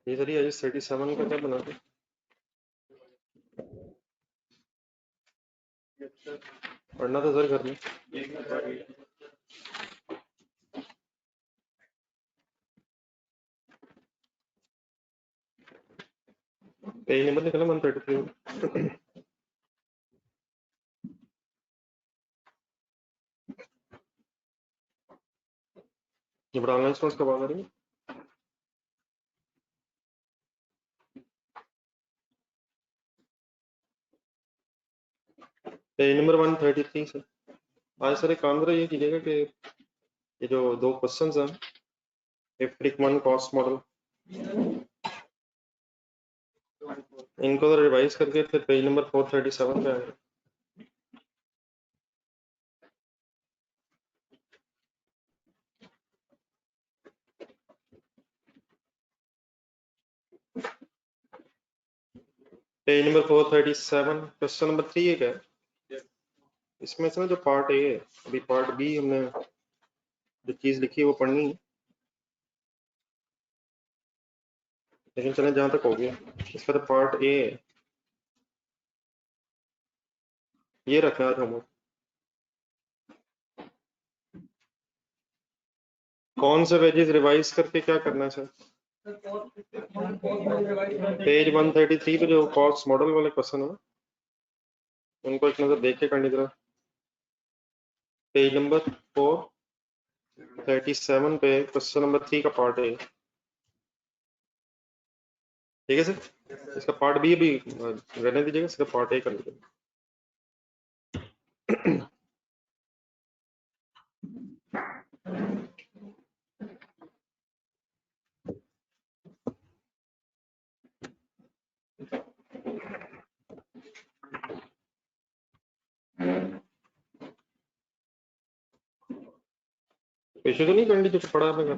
ये सर ये 37 का क्या बना दे? पढ़ना तो सर घर में। पेज नंबर निकला 133। ये बड़ा ऑनलाइन कोर्स कब आ रही है? पेज नंबर 133 से। आज सर एक काम करो, ये कीजिएगा कि ये जो दो क्वेश्चंस हैं, इफ्रिक वन कॉस्ट मॉडल, इनको तो रिवाइज करके फिर पेज नंबर 437 पे आएगा। पेज नंबर 437 क्वेश्चन नंबर 3 है क्या? इसमें से ना जो पार्ट ए है, अभी पार्ट बी हमने जो चीज लिखी है वो पढ़नी है, लेकिन चले जहां तक हो गया। इसका तो पार्ट ए है, ये रखना था हम। कौन से पेजेस रिवाइज करके क्या करना है सर? पेज 133 पे जो कॉस्ट मॉडल वाले क्वेश्चन है उनको एक नजर देख के करनी जरा। पेज नंबर 437 पे क्वेश्चन नंबर 3 का पार्ट है, ठीक है सर। इसका पार्ट बी अभी रहने दीजिएगा, इसका पार्ट ए कर लीजिएगा। इशू तो नहीं करनी जो पढ़ा है।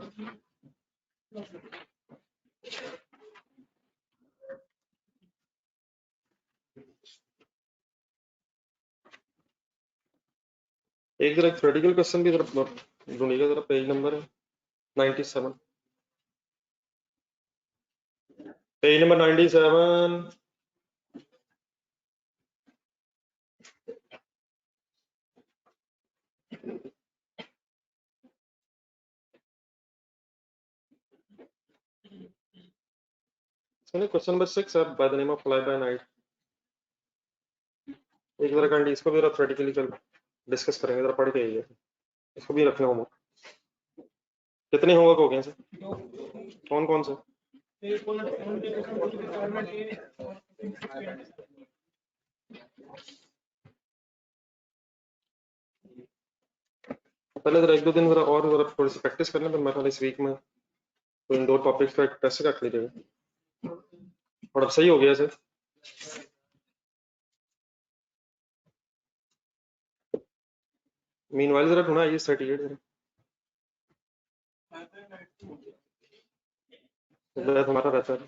एक जरा थ्योरेटिकल क्वेश्चन भी जरा ढूंढिएगा जरा, page number 97। Page number 97। Question number 6 है, by the name of fly bye night. एक जरा काइंडली इसको भी जरा थ्योरेटिकली कल डिस्कस करेंगे, जरा पढ़ के आइए। इसको भी रखना होगा। कितने होमवर्क हो गए सर? कौन कौन से? पहले जरा एक दो दिन जरा और जरा थोड़ी सी प्रैक्टिस करना, तो मैं इस वीक में तो इन दो टॉपिक्स का एक टेस्ट रख लीजिएगा। और अब सही हो गया सर। मीनवाइल जरा ढूंढा ये 38 जरा। तो हमारा रहता है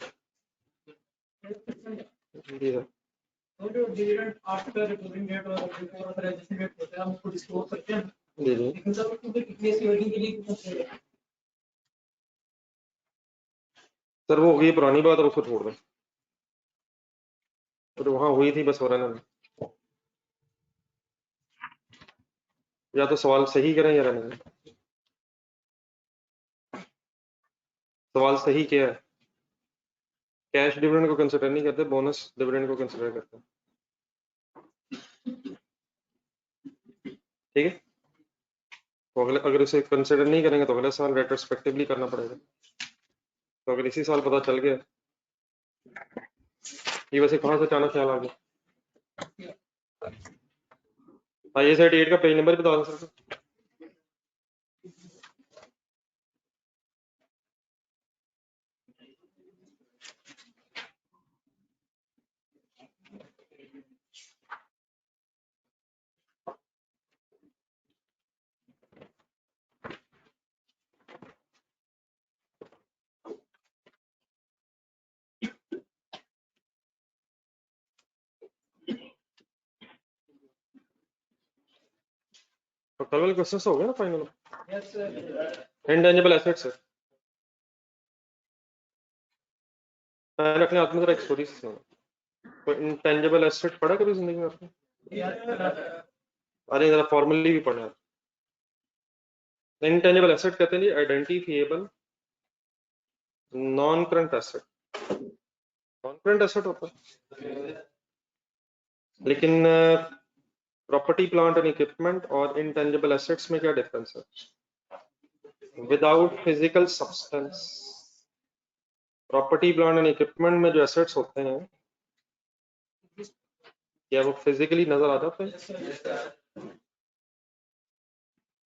जी सर। जो डिविडेंड आफ्टर रिपोर्टिंग डेट और बिफोर ऑथराइजेशन डेट होता है, हम उसको डिस्क्लोज करते हैं जी जी, लेकिन सर उसको कितने सीओडी के लिए कितना चाहिए? सर वो हो गई पुरानी बात, और उसको छोड़ दें। तो वहां हुई थी बस, हो रहा ना। या तो सवाल सही करें या रहने दें। सवाल सही क्या है? कैश डिविडेंड को कंसिडर नहीं करते, बोनस डिविडेंड को कंसिडर करते हैं, ठीक है। तो अगले अगर इसे कंसिडर नहीं करेंगे तो अगले साल रेट्रोस्पेक्टिवली करना पड़ेगा। तो अगर इसी साल पता चल गया, ये वैसे कहाँ से अचानक ख्याल आ गया? हाँ, ये 38 का पेज नंबर बता दें सर। तो कल वाले क्वेश्चन हो गए ना फाइनल? इंटेंजिबल एसेट्स है। मैंने अपने हाथ में जरा एक स्टोरी सुना। तो इंटेंजिबल एसेट पढ़ा कभी जिंदगी में आपने? अरे जरा फॉर्मली भी पढ़ा। इंटेंजिबल एसेट कहते हैं जी identifiable non current asset. Non current asset होता है, लेकिन प्रॉपर्टी प्लांट एंड इक्विपमेंट और इंटेंजिबल एसेट्स में क्या डिफरेंस है? Without physical substance, property plant and equipment में जो एसेट्स होते हैं क्या वो फिजिकली नजर आ जाते हैं?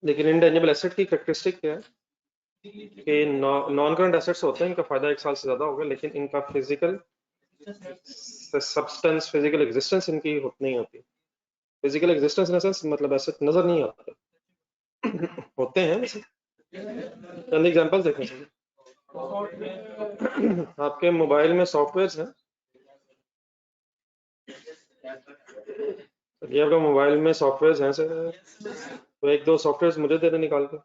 लेकिन इंटेंजिबल एसेट की कैरेक्टरिस्टिक क्या है कि नॉन करंट एसेट्स होते हैं, इनका फायदा 1 साल से ज्यादा होगा, लेकिन इनका फिजिकल सब्सटेंस, फिजिकल एग्जिस्टेंस इनकी नहीं होती। फिजिकल एग्जिस्टेंस इन सेंस मतलब एसेट नजर नहीं आते होते हैं वैसे। चंद एग्जांपल्स देखें सर। आपके मोबाइल में सॉफ्टवेयर हैं, ये आपका मोबाइल में सॉफ्टवेयर हैं सर, तो 1-2 सॉफ्टवेयर मुझे दे दे निकाल के।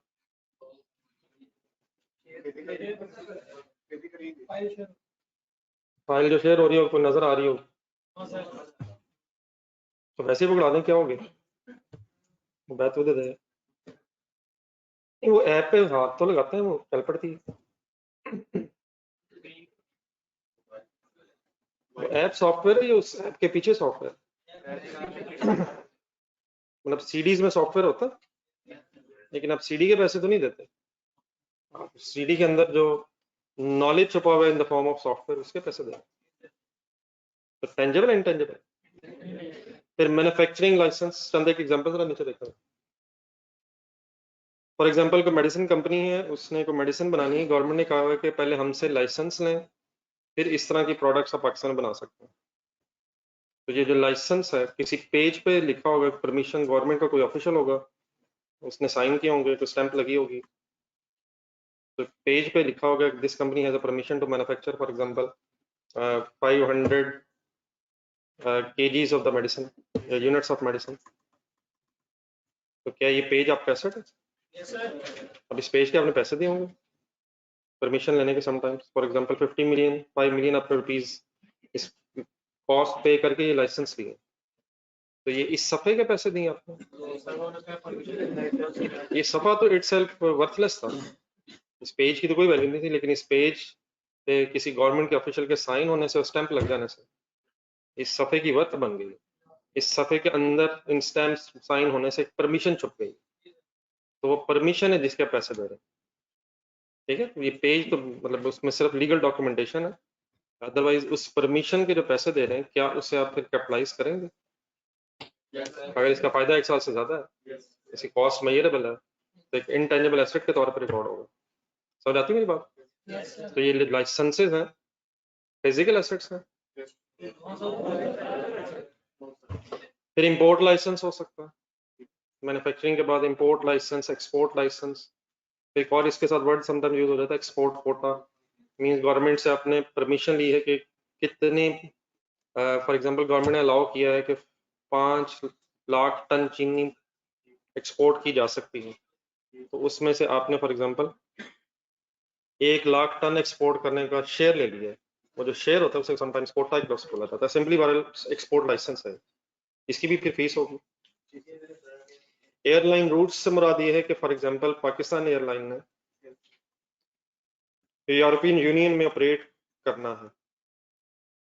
फाइल जो शेयर हो रही हो कोई नजर आ रही हो तो वैसे ही पकड़ा दें, क्या हो गया? बैठ तो दे दे। वो ऐप पे हाथ तो लगाते हैं, वो चल पड़ती है। वो ऐप सॉफ्टवेयर है या उस ऐप के पीछे सॉफ्टवेयर? मतलब सीडीज में सॉफ्टवेयर होता है, लेकिन आप सीडी के पैसे तो नहीं देते, आप सीडी के अंदर जो नॉलेज छुपा हुआ है in the form of software उसके पैसे देते। तो टेंजिबल इंटेंजिबल। फिर मैन्युफैक्चरिंग लाइसेंस, चंद एक एग्जांपल जरा नीचे देखा। फॉर एग्जांपल कोई मेडिसिन कंपनी है, उसने कोई मेडिसिन बनानी है, गवर्नमेंट ने कहा है कि पहले हमसे लाइसेंस लें, फिर इस तरह की प्रोडक्ट्स आप पाकिस्तान में बना सकते हैं। तो ये जो लाइसेंस है किसी पेज पे लिखा होगा, परमिशन गवर्नमेंट का कोई ऑफिशियल होगा, उसने साइन किया होंगे, तो स्टैंप लगी होगी, तो पेज पे लिखा होगा this company has a permission to manufacture for example 500 kgs of the medicine, units of medicine. तो क्या ये पेज आपका एसेट है? अब इस पेज के आपने पैसे दिए होंगे परमिशन लेने के, sometimes for example 50 million 5 million आपने रुपीज इस कॉस्ट पे करके ये लाइसेंस लिए, तो ये इस सफ़े के पैसे दिए आपने। ये सफ़ा तो इटसेल्फ वर्थलेस था, इस पेज की तो कोई वैल्यू नहीं थी, लेकिन इस पेज पे किसी गवर्नमेंट के ऑफिशियल के साइन होने से और स्टैंप लग जाने से इस सफ़े की वर्थ बन गई। इस सफ़े के अंदर इन स्टैंप साइन होने से एक परमिशन छुप गई, तो वो परमिशन है जिसके पैसे दे रहे हैं। ठीक है, तो ये पेज तो मतलब उसमें सिर्फ लीगल डॉक्यूमेंटेशन है, अदरवाइज उस परमिशन के जो पैसे दे रहे हैं क्या उसे आप फिर कैपिटलाइज करेंगे? अगर इसका फायदा 1 साल से ज्यादा है, इसकी कॉस्ट मेजरेबल है, तो एक इंटेंजिबल एसेट के तौर पर रिकॉर्ड होगा। समझ आती है मेरी बात? तो ये लाइसेंसेज हैं, फिजिकल एसेट्स हैं। फिर इंपोर्ट लाइसेंस हो सकता है, मैन्युफैक्चरिंग के बाद इंपोर्ट लाइसेंस, एक्सपोर्ट लाइसेंस। एक और इसके साथ वर्ड समटाइम यूज हो जाता है एक्सपोर्ट कोटा, मींस गवर्नमेंट से आपने परमिशन ली है कि कितने, फॉर एग्जांपल गवर्नमेंट ने अलाउ किया है कि 5 लाख टन चीनी एक्सपोर्ट की जा सकती है, तो उसमें से आपने for example 1 lakh ton export करने का शेयर ले लिया है, वो जो शेयर होता है उसे समटाइम्स कोटा की बोला जाता है, सिंपली एक्सपोर्ट लाइसेंस है, इसकी भी फिर फीस होगी। एयरलाइन रूट्स से मुराद ये है कि फॉर एग्जांपल पाकिस्तान एयरलाइन ने यूरोपियन यूनियन में ऑपरेट करना है,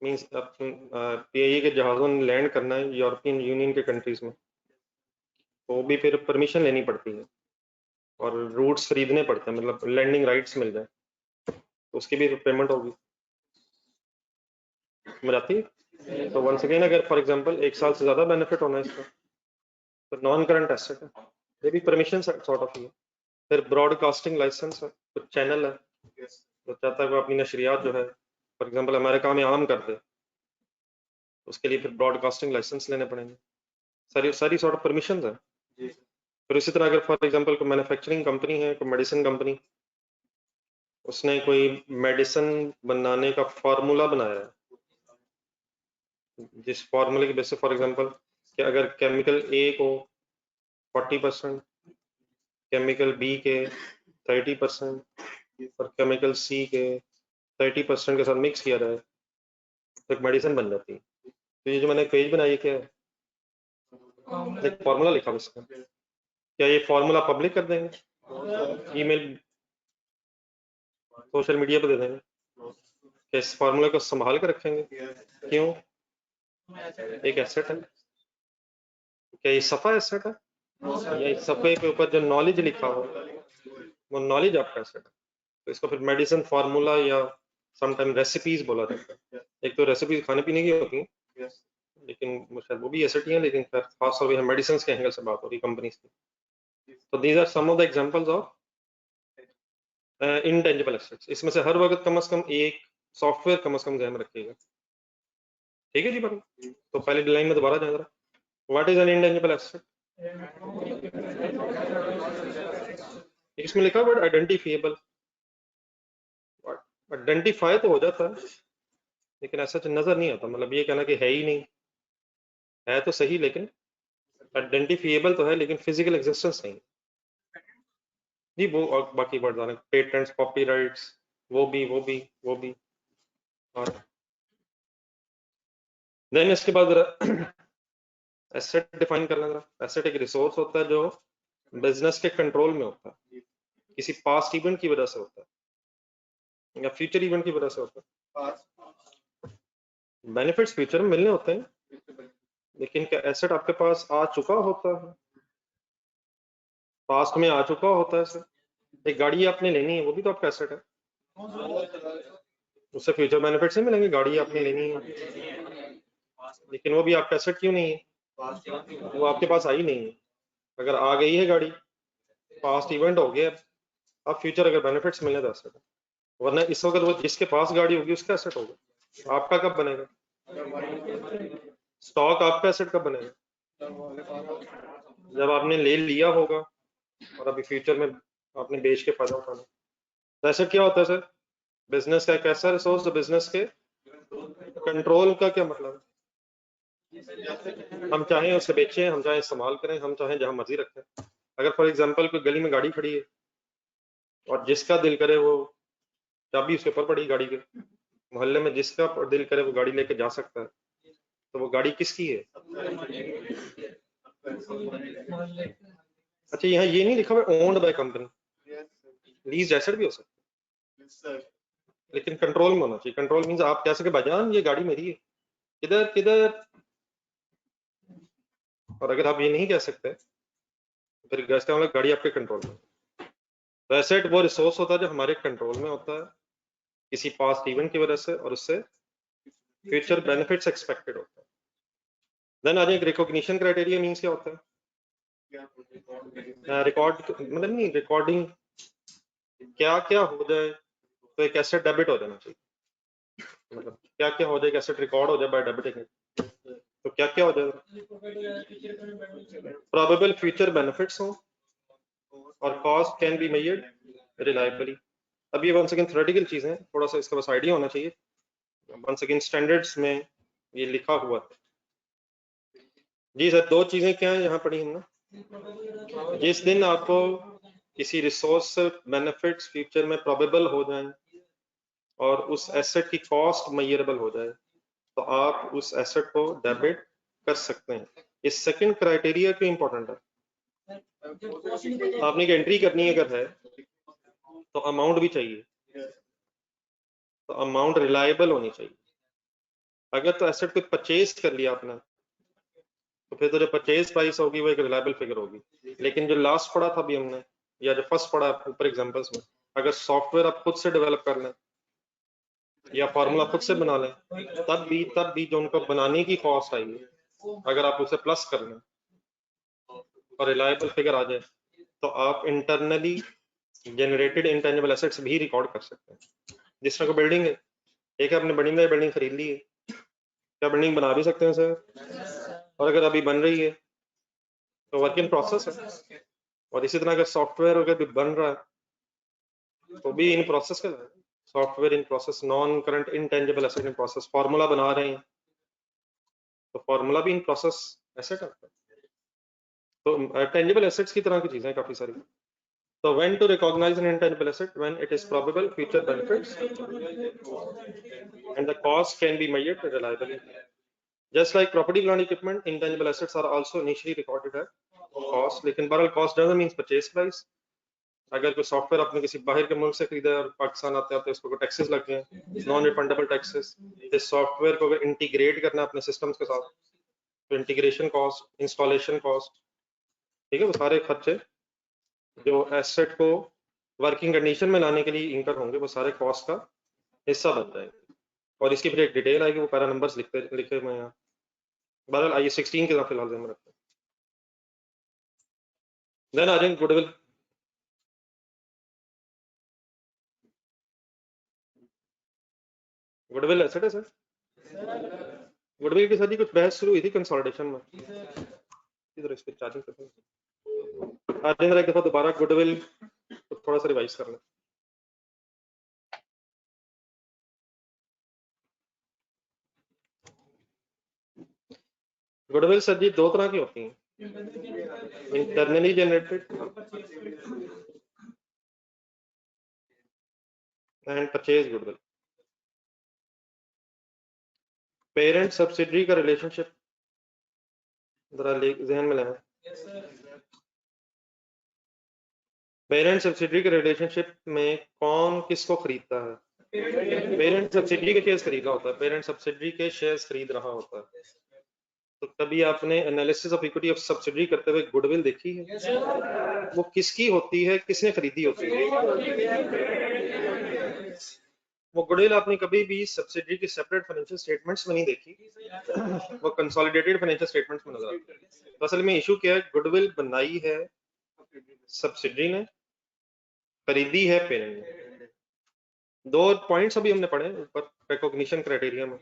मींस पीआईए के जहाज़ों ने लैंड करना है यूरोपियन यूनियन के कंट्रीज में, तो भी फिर परमिशन लेनी पड़ती है और रूट्स खरीदने पड़ते हैं, मतलब लैंडिंग राइट्स मिल जाए, तो उसकी भी पेमेंट होगी। समझ आती है? तो वंस अगेन अगर फॉर एग्जांपल 1 साल से ज़्यादा बेनिफिट होना है इसका, तो नॉन करंट एसेट है, ये भी परमिशन सॉर्ट ऑफ है। फिर ब्रॉडकास्टिंग लाइसेंस है, कुछ चैनल है तो चाहता है वो अपनी नशरियात जो है फॉर एग्जांपल अमेरिका में आम कर दे, उसके लिए फिर ब्रॉडकास्टिंग लाइसेंस लेने पड़ेंगे, सारी सारी सॉर्ट ऑफ परमिशन है। फिर इसी तरह अगर फॉर एग्जांपल कोई मैन्युफैक्चरिंग कंपनी है, कोई मेडिसिन कंपनी, उसने कोई मेडिसिन बनाने का फार्मूला बनाया है, जिस फार्मूले की बेसिस फॉर एग्जांपल कि अगर केमिकल ए को 40%, केमिकल बी के 30% और केमिकल सी के 30% के साथ मिक्स किया जाए तो एक मेडिसिन बन जाती है। तो ये जो मैंने पेज बनाई है क्या है? एक फॉर्मूला लिखा हुआ इसका। क्या ये फॉर्मूला पब्लिक कर देंगे ईमेल सोशल मीडिया पर दे देंगे? क्या इस फॉर्मूले को संभाल कर रखेंगे? क्यों? एक एसेट है। क्या ये सफा एसेट है? या इस सफे के ऊपर जो नॉलेज लिखा हो वो नॉलेज आपका एसेट है। तो इसको फिर मेडिसिन फार्मूला या समटाइम रेसिपीज बोला जाता है। एक तो रेसिपीज खाने पीने की होती हैं, लेकिन शायद वो भी एसेट ही है, लेकिन फिर खास तौर पर मेडिसिन के एंगल से बात हो रही कंपनीज की। तो these are some of the examples of intangible assets. इसमें से हर वक्त कम से कम एक सॉफ्टवेयर कम से कम ध्यान रखिएगा। ठीक है जी बाबू। तो पहले लाइन में दोबारा जाए जरा। What is an intangible asset? इसमें लिखा वर्ड आइडेंटिफिएबल। आइडेंटिफाई तो हो जाता है लेकिन ऐसा नजर नहीं आता। मतलब ये कहना कि है ही नहीं, है तो सही लेकिन आइडेंटिफिएबल तो है लेकिन फिजिकल एग्जिस्टेंस नहीं जी। वो और बाकी वर्ड आने पेटेंट्स, कॉपीराइट्स, वो भी। और देन इसके बाद एसेट डिफाइन करना जरा। एसेट एक रिसोर्स होता है जो बिजनेस के कंट्रोल में होता है, किसी पास्ट इवेंट की वजह से होता है या फ्यूचर इवेंट की वजह से होता है। बेनिफिट्स फ्यूचर में मिलने होते हैं लेकिन क्या एसेट आपके पास आ चुका होता है? पास्ट में आ चुका होता है सर। एक गाड़ी आपने लेनी है, वो भी तो आपका एसेट है। उससे फ्यूचर बेनिफिट्स नहीं मिलेंगे। गाड़ी आपने लेनी है लेकिन वो भी आपका एसेट क्यों नहीं है? वो आपके पास आई नहीं है। अगर आ गई है गाड़ी, पास्ट इवेंट हो गया, अब फ्यूचर अगर बेनिफिट्स मिलने तो एसेट है। वरना इस वक्त वो जिसके पास गाड़ी होगी उसका एसेट होगा। आपका कब बनेगा? स्टॉक आपका एसेट कब बनेगा? जब आपने ले लिया होगा और अभी फ्यूचर में आपने बेच के फायदा उठाना। तो एसेट क्या होता है सर? बिजनेस का एक ऐसा रिसोर्स जो बिजनेस के कंट्रोल का क्या मतलब है? हम चाहें उसे बेचें, हम चाहें इस्तेमाल करें, हम चाहें जहां मर्जी रखें। अगर फॉर एग्जांपल कोई गली में गाड़ी खड़ी है और जिसका दिल करे वो चाबी उसके ऊपर पड़ी गाड़ी के, मोहल्ले में जिसका दिल करे वो गाड़ी लेके जा सकता है, तो वो गाड़ी किसकी है? अच्छा, यहाँ ये नहीं लिखा हुआ owned by company. Lease asset भी हो सकता है लेकिन कंट्रोल में होना चाहिए। कंट्रोल मींस आप कह सके भाईजान ये गाड़ी मेरी है, किधर किधर। और अगर आप ये नहीं कह सकते फिर इसका मतलब गाड़ी आपके कंट्रोल में। तो एसेट वो रिसोर्स होता है जो हमारे कंट्रोल में होता है किसी पास्ट इवेंट की वजह से और उससे फ्यूचर बेनिफिट्स एक्सपेक्टेड होता है। देन आ जाए रिकॉग्निशन क्राइटेरिया मींस क्या होता है? रिकॉर्ड मतलब नहीं, रिकॉर्डिंग क्या क्या हो जाए तो एक एसेट डेबिट हो जाना चाहिए। मतलब क्या क्या हो जाए एक एसेट रिकॉर्ड हो जाए बाय डेबिटिंग। तो क्या क्या हो जाएगा? प्रोबेबल फ्यूचर बेनिफिट्स हो और cost can be measured reliably. अब ये वंस अगेन थ्योरेटिकल चीजें हैं, थोड़ा सा इसका बस आइडिया होना चाहिए। वंस अगेन स्टैंडर्ड्स में ये लिखा हुआ है जी सर। दो चीजें क्या है यहाँ पढ़ी हमने। जिस दिन आपको किसी रिसोर्स से बेनिफिट्स फ्यूचर में प्रोबेबल हो जाएं और उस एसेट की कॉस्ट मेजरेबल हो जाए तो आप उस एसेट को डेबिट कर सकते हैं। ये सेकंड क्राइटेरिया क्यों इंपॉर्टेंट है? आपने एक एंट्री करनी है अगर है तो अमाउंट भी चाहिए, तो अमाउंट रिलायबल होनी चाहिए। अगर तो एसेट को परचेज कर लिया आपने तो फिर तो जो परचेज प्राइस होगी वो एक रिलायबल फिगर होगी। लेकिन जो लास्ट पढ़ा था अभी हमने या जो फर्स्ट पढ़ा ऊपर एग्जांपल्स में, अगर सॉफ्टवेयर आप खुद से डेवलप कर लें या फार्मूला खुद से बना लें तब भी जो उनको बनाने की कॉस्ट आएगी अगर आप उसे प्लस कर लें और रिलायबल फिगर आ जाए तो आप इंटरनली जनरेटेड इंटेंजिबल एसेट्स भी रिकॉर्ड कर सकते हैं। जिस तरह को बिल्डिंग है, एक आपने बिल्डिंग खरीद ली है, क्या बिल्डिंग बना भी सकते हैं सर? और अगर अभी बन रही है तो वर्क इन प्रोसेस है। और इसी तरह अगर सॉफ्टवेयर अगर भी बन रहा है तो भी इन प्रोसेस का software in process, non current intangible asset in process. Formula बना रहे हैं तो फार्मूला भी इन प्रोसेस एसेट है। तो टेंजिबल एसेट्स की तरह की चीजें काफी सारी। So when to recognize an intangible asset? When it is probable future benefits and the cost can be measured reliably. Just like property, plant, equipment, intangible assets are also initially recorded at cost. लेकिन बहरहाल cost doesn't mean purchase price. अगर कोई software आपने किसी बाहर के मुल्क से खरीदा है और पाकिस्तान आते आते उसको टैक्सेस लग गए, नॉन रिफंडेबल टैक्सेस, इस सॉफ्टवेयर को अगर इंटीग्रेट करना अपने सिस्टम्स के साथ तो इंटीग्रेशन कॉस्ट, इंस्टॉलेशन कॉस्ट, ठीक है, वो सारे खर्चे जो एसेट को वर्किंग कंडीशन में लाने के लिए इंकर होंगे वो सारे कॉस्ट का हिस्सा बन जाएंगे। और इसकी फिर एक डिटेल आएगी, वो पैरा नंबर्स लिखे हुए हैं। बहरहाल आइए 16 के साथ फिलहाल ध्यान रखते हैं। देन आ जाएंगे गुडविल। गुडविल एसेट है सर। गुडविल के साथ ही कुछ बहस शुरू हुई थी कंसोलिडेशन में, इधर इस पे चार्जिंग करते हैं। आज एक दफा दोबारा गुडविल तो थोड़ा सा रिवाइज करना। गुडविल सर जी दो तरह की होती हैं, internally generated and purchase goodwill. Parent subsidiary का रिलेशनशिप जरा जहन में लाएं। पेरेंट सब्सिडरी के रिलेशनशिप में कौन किसको खरीदता है? पेरेंट सब्सिडरी के शेयर्स खरीद रहा होता है, पेरेंट सब्सिडरी के शेयर्स खरीद रहा होता है। तो कभी आपने analysis of equity of subsidiary करते हुए गुडविल देखी है? वो किसकी होती है, किसने खरीदी होती है? वो गुडविल आपने कभी भी सब्सिडरी की सेपरेट फाइनेंशियल स्टेटमेंट्स में नहीं देखी, वो कंसोलिडेटेड फाइनेंशियल स्टेटमेंट्स में नजर आती है। तो असल में इशू क्या है, गुडविल बनाई है सब्सिडरी ने, खरीदी है पेरेंट ने। दो पॉइंट्स अभी हमने पढ़े ऊपर रिकॉग्निशन क्राइटेरिया में।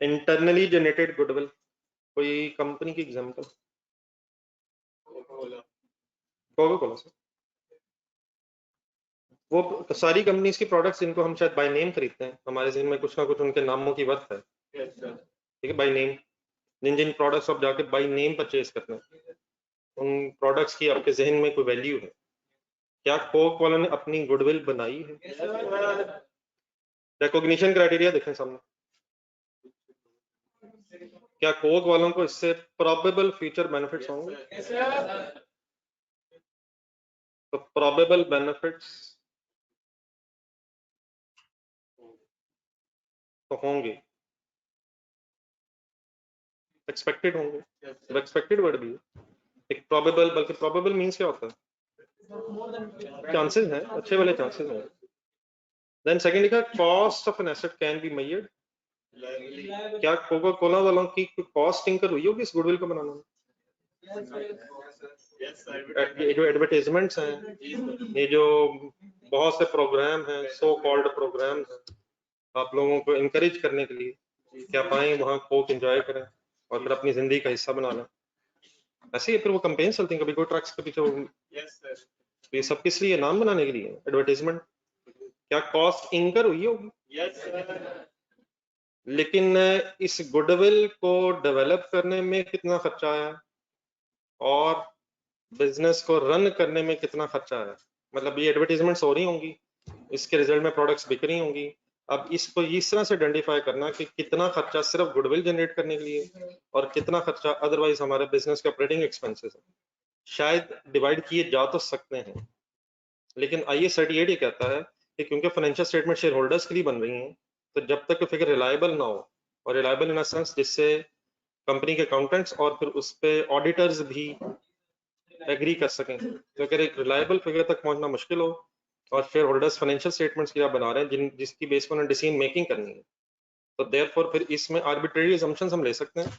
इंटरनली जनरेटेड गुडविल, कोई कंपनी की एग्जांपल? कोका कोला से। वो तो सारी कंपनीज की प्रोडक्ट्स जिनको हम शायद बाय नेम खरीदते हैं, हमारे जहन में कुछ ना कुछ उनके नामों की वर्थ है, ठीक है, बाय नेम। जिन जिन प्रोडक्ट्स आप जाके बाय नेम परचेज करते हैं उन प्रोडक्ट्स की आपके जहन में कोई वैल्यू है? क्या कोक वालों ने अपनी गुडविल बनाई है? रिकॉग्निशन क्राइटेरिया देखें सामने। क्या कोक वालों को इससे प्रोबेबल फ्यूचर बेनिफिट्स होंगे? तो प्रोबेबल बेनिफिट्स तो होंगे, एक्सपेक्टेड होंगे। एक्सपेक्टेड वर्ड भी है एक प्रोबेबल, बल्कि प्रोबेबल मींस क्या होता है? चांसेस हैं, अच्छे वाले चांसेस हैं। देन सेकंड लिखा cost of an asset can be measured. क्या कोका कोला वालों की कॉस्ट इंकर हुई होगी इस गुडविल को बनाने में? ये जो एडवर्टाइजमेंट्स हैं, ये जो बहुत से प्रोग्राम हैं, सो कॉल्ड प्रोग्राम हैं, आप लोगों को इनकरेज करने के लिए क्या पाएं वहाँ कोक एंजॉय करें और फिर अपनी जिंदगी का हिस्सा बना लें। ऐसे ही फिर वो कैंपेन चलती हैं, कभी कोई ट्रक्स के पीछे तो ये सब किस लिए? नाम बनाने के लिए, एडवर्टाइजमेंट। क्या कॉस्ट इंकर हुई होगी? लेकिन इस गुडविल को डेवलप करने में कितना खर्चा आया और बिजनेस को रन करने में कितना खर्चा आया? मतलब ये एडवर्टाइजमेंट्स हो रही होंगी, इसके रिजल्ट में प्रोडक्ट्स बिक रही होंगी। अब इसको इस तरह से आइडेंटिफाई करना कि कितना खर्चा सिर्फ गुडविल जनरेट करने के लिए और कितना खर्चा अदरवाइज हमारे बिजनेस के ऑपरेटिंग एक्सपेंसेस है, शायद डिवाइड किए जा तो सकते हैं। लेकिन IAS 38 ये कहता है कि क्योंकि फाइनेंशियल स्टेटमेंट शेयर होल्डर्स के लिए बन रही हैं, तो जब तक फिगर रिलायबल ना हो, और रिलायबल इन सेंस जिससे कंपनी के अकाउंटेंट्स और फिर उस पे ऑडिटर्स भी एग्री कर सकें, तो अगर एक रिलायबल फिगर तक पहुंचना मुश्किल हो और शेयर होल्डर्स फाइनेंशियल स्टेटमेंट्स क्या बना रहे हैं जिसकी बेस पर उन्हें डिसीजन मेकिंग करनी है, तो देयरफॉर फिर इसमें आर्बिट्रेरी असम्पशंस हम ले सकते हैं।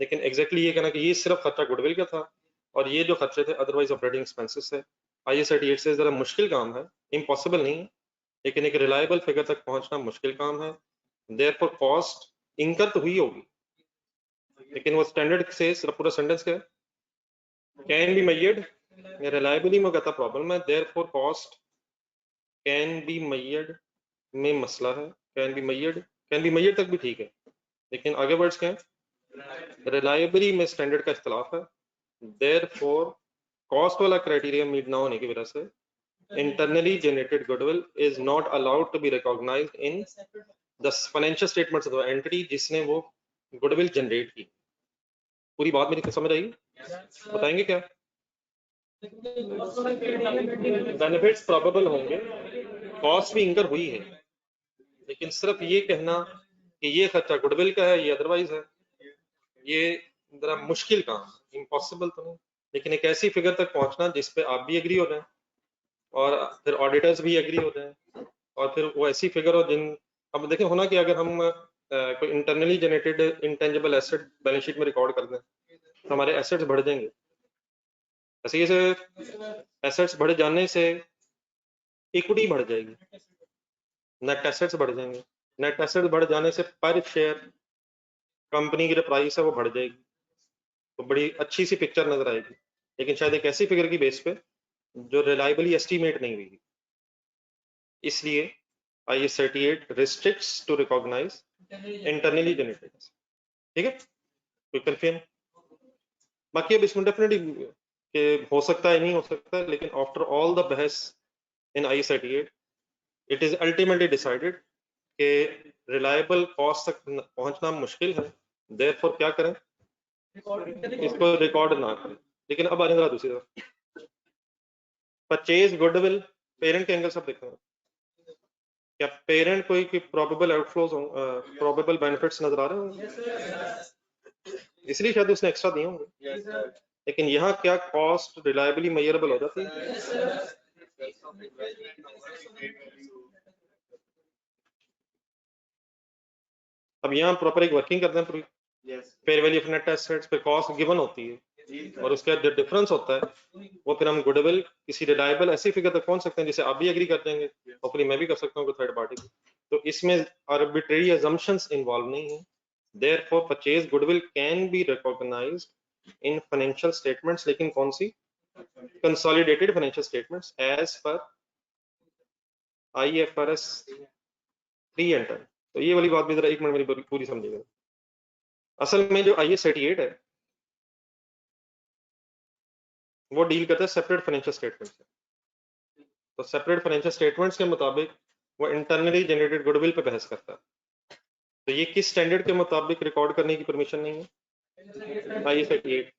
लेकिन एग्जैक्टली ये कहना कि ये सिर्फ खर्चा गुडविल का था और ये जो खर्चे थे अदरवाइज ऑपरेटिंग एक्सपेंसेस है, IAS 38 से जरा मुश्किल काम है, इम्पॉसिबल नहीं है, लेकिन एक रिलायबल फिगर तक पहुंचना मुश्किल काम है। देयरफॉर कॉस्ट इंकर तो हुई होगी, लेकिन वो स्टैंडर्ड से पूरा सेंटेंस क्या है? कैन बी मेजर्ड, रिलायबली में कहता प्रॉब्लम है, therefore cost can be measured में मसला है। कैन बी मेजर्ड तक भी ठीक है, लेकिन आगे वर्ड्स क्या है? रिलायबली में स्टैंडर्ड का इख्तलाफ है, देयरफॉर कॉस्ट वाला क्राइटेरिया मीट ना होने की वजह से internally generated goodwill is not allowed to be recognized in the financial statements of the entity जिसने वो goodwill generate की। पूरी बात मेरी समझ आई? बताएंगे क्या? बेनिफिट्स प्रोबेबल होंगे, कॉस्ट भी इंकर हुई है, लेकिन सिर्फ ये कहना कि ये खर्चा गुडविल का है, ये अदरवाइज है, ये जरा मुश्किल काम, इम्पॉसिबल तो नहीं, लेकिन एक ऐसी फिगर तक पहुंचना जिस पे आप भी एग्री हो जाए और फिर ऑडिटर्स भी एग्री हो जाए और फिर वो ऐसी फिगर हो जिन, अब देखें होना कि अगर हम कोई internally generated intangible asset balance sheet में रिकॉर्ड कर दें तो हमारे एसेट्स बढ़ जाएंगे। ऐसे एसेट्स बढ़ जाने से इक्विटी बढ़ जाएगी, नेट एसेट्स बढ़ जाएंगे, नेट एसेट्स बढ़ जाने से पर शेयर कंपनी की जो प्राइस है वो बढ़ जाएगी, तो बड़ी अच्छी सी पिक्चर नजर आएगी, लेकिन शायद एक ऐसी फिगर की बेस पे जो रिलायबली एस्टिमेट नहीं हुई। इसलिए IAS 38 restricts to recognize internally generated, ठीक है, कोई कंफ्यूजन? बाकी अब इसमें डेफिनेटली कि हो सकता है नहीं हो सकता, लेकिन आफ्टर ऑल द बहस इन IAS 38 it is ultimately decided कि रिलायबल कॉस्ट तक पहुंचना मुश्किल है, देयरफॉर क्या करें, इसको रिकॉर्ड ना करें। लेकिन अब आ जाए दूसरी तरफ, परचेज गुडविल पेरेंट के एंगल से देखें, क्या पेरेंट कोई प्रोबेबल आउटफ्लोज, प्रोबेबल बेनिफिट्स नजर आ रहे होंगे, इसलिए शायद उसने एक्स्ट्रा दिए होंगे, लेकिन यहाँ क्या कॉस्ट रिलायबली मेजरेबल हो जाती है? अब यहाँ प्रॉपर एक वर्किंग करते हैं, fair value of net assets पे कॉस्ट गिवन होती है और उसका जो डिफरेंस होता है वो फिर हम गुडविल किसी रिलायबल ऐसी फिगर तक पहुंच सकते हैं जिसे आप भी एग्री कर देंगे, और मैं भी कर सकता हूँ थर्ड पार्टी की, तो इसमें आर्बिट्रेरी अजम्पशंस इन्वॉल्व नहीं है। Therefore purchase goodwill can be recognised in financial statements, लेकिन कौन सी? Consolidated financial statements as per IFRS 3 and 10। तो ये वाली बात भी जरा एक मिनट मेरी पूरी समझिएगा। असल में जो IAS 38 है वो डील करता है सेपरेट फाइनेंशियल स्टेटमेंट से, तो सेपरेट फाइनेंशियल स्टेटमेंट्स के मुताबिक वो इंटरनली जनरेटेड गुडविल पे बहस करता है, तो ये किस स्टैंडर्ड के मुताबिक रिकॉर्ड करने की परमिशन नहीं है? IAS 38।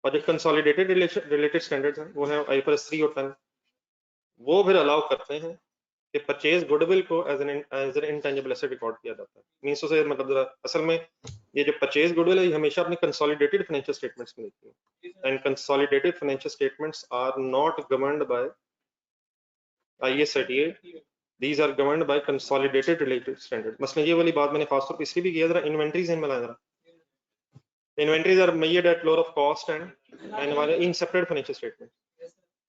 और जो कंसोलिडेटेड रिलेटेड स्टैंडर्ड्स हैं वो है IFRS 3 और 10, वो फिर अलाउ करते हैं कि परचेज गुडविल को as an intangible asset record किया जाता है। मींस उसे मतलब जरा असल में ये जो परचेज गुडविल है ये हमेशा अपने कंसोलिडेटेड फाइनेंशियल स्टेटमेंट्स में लिखती है, and consolidated financial statements are not governed by IAS 38, these are governed by consolidated related standard। मसलन ये वाली बात मैंने खासतौर पर इसलिए भी किया, जरा इन्वेंटरीज में लाया, जरा inventories are measured at lower of cost and in separate financial statement,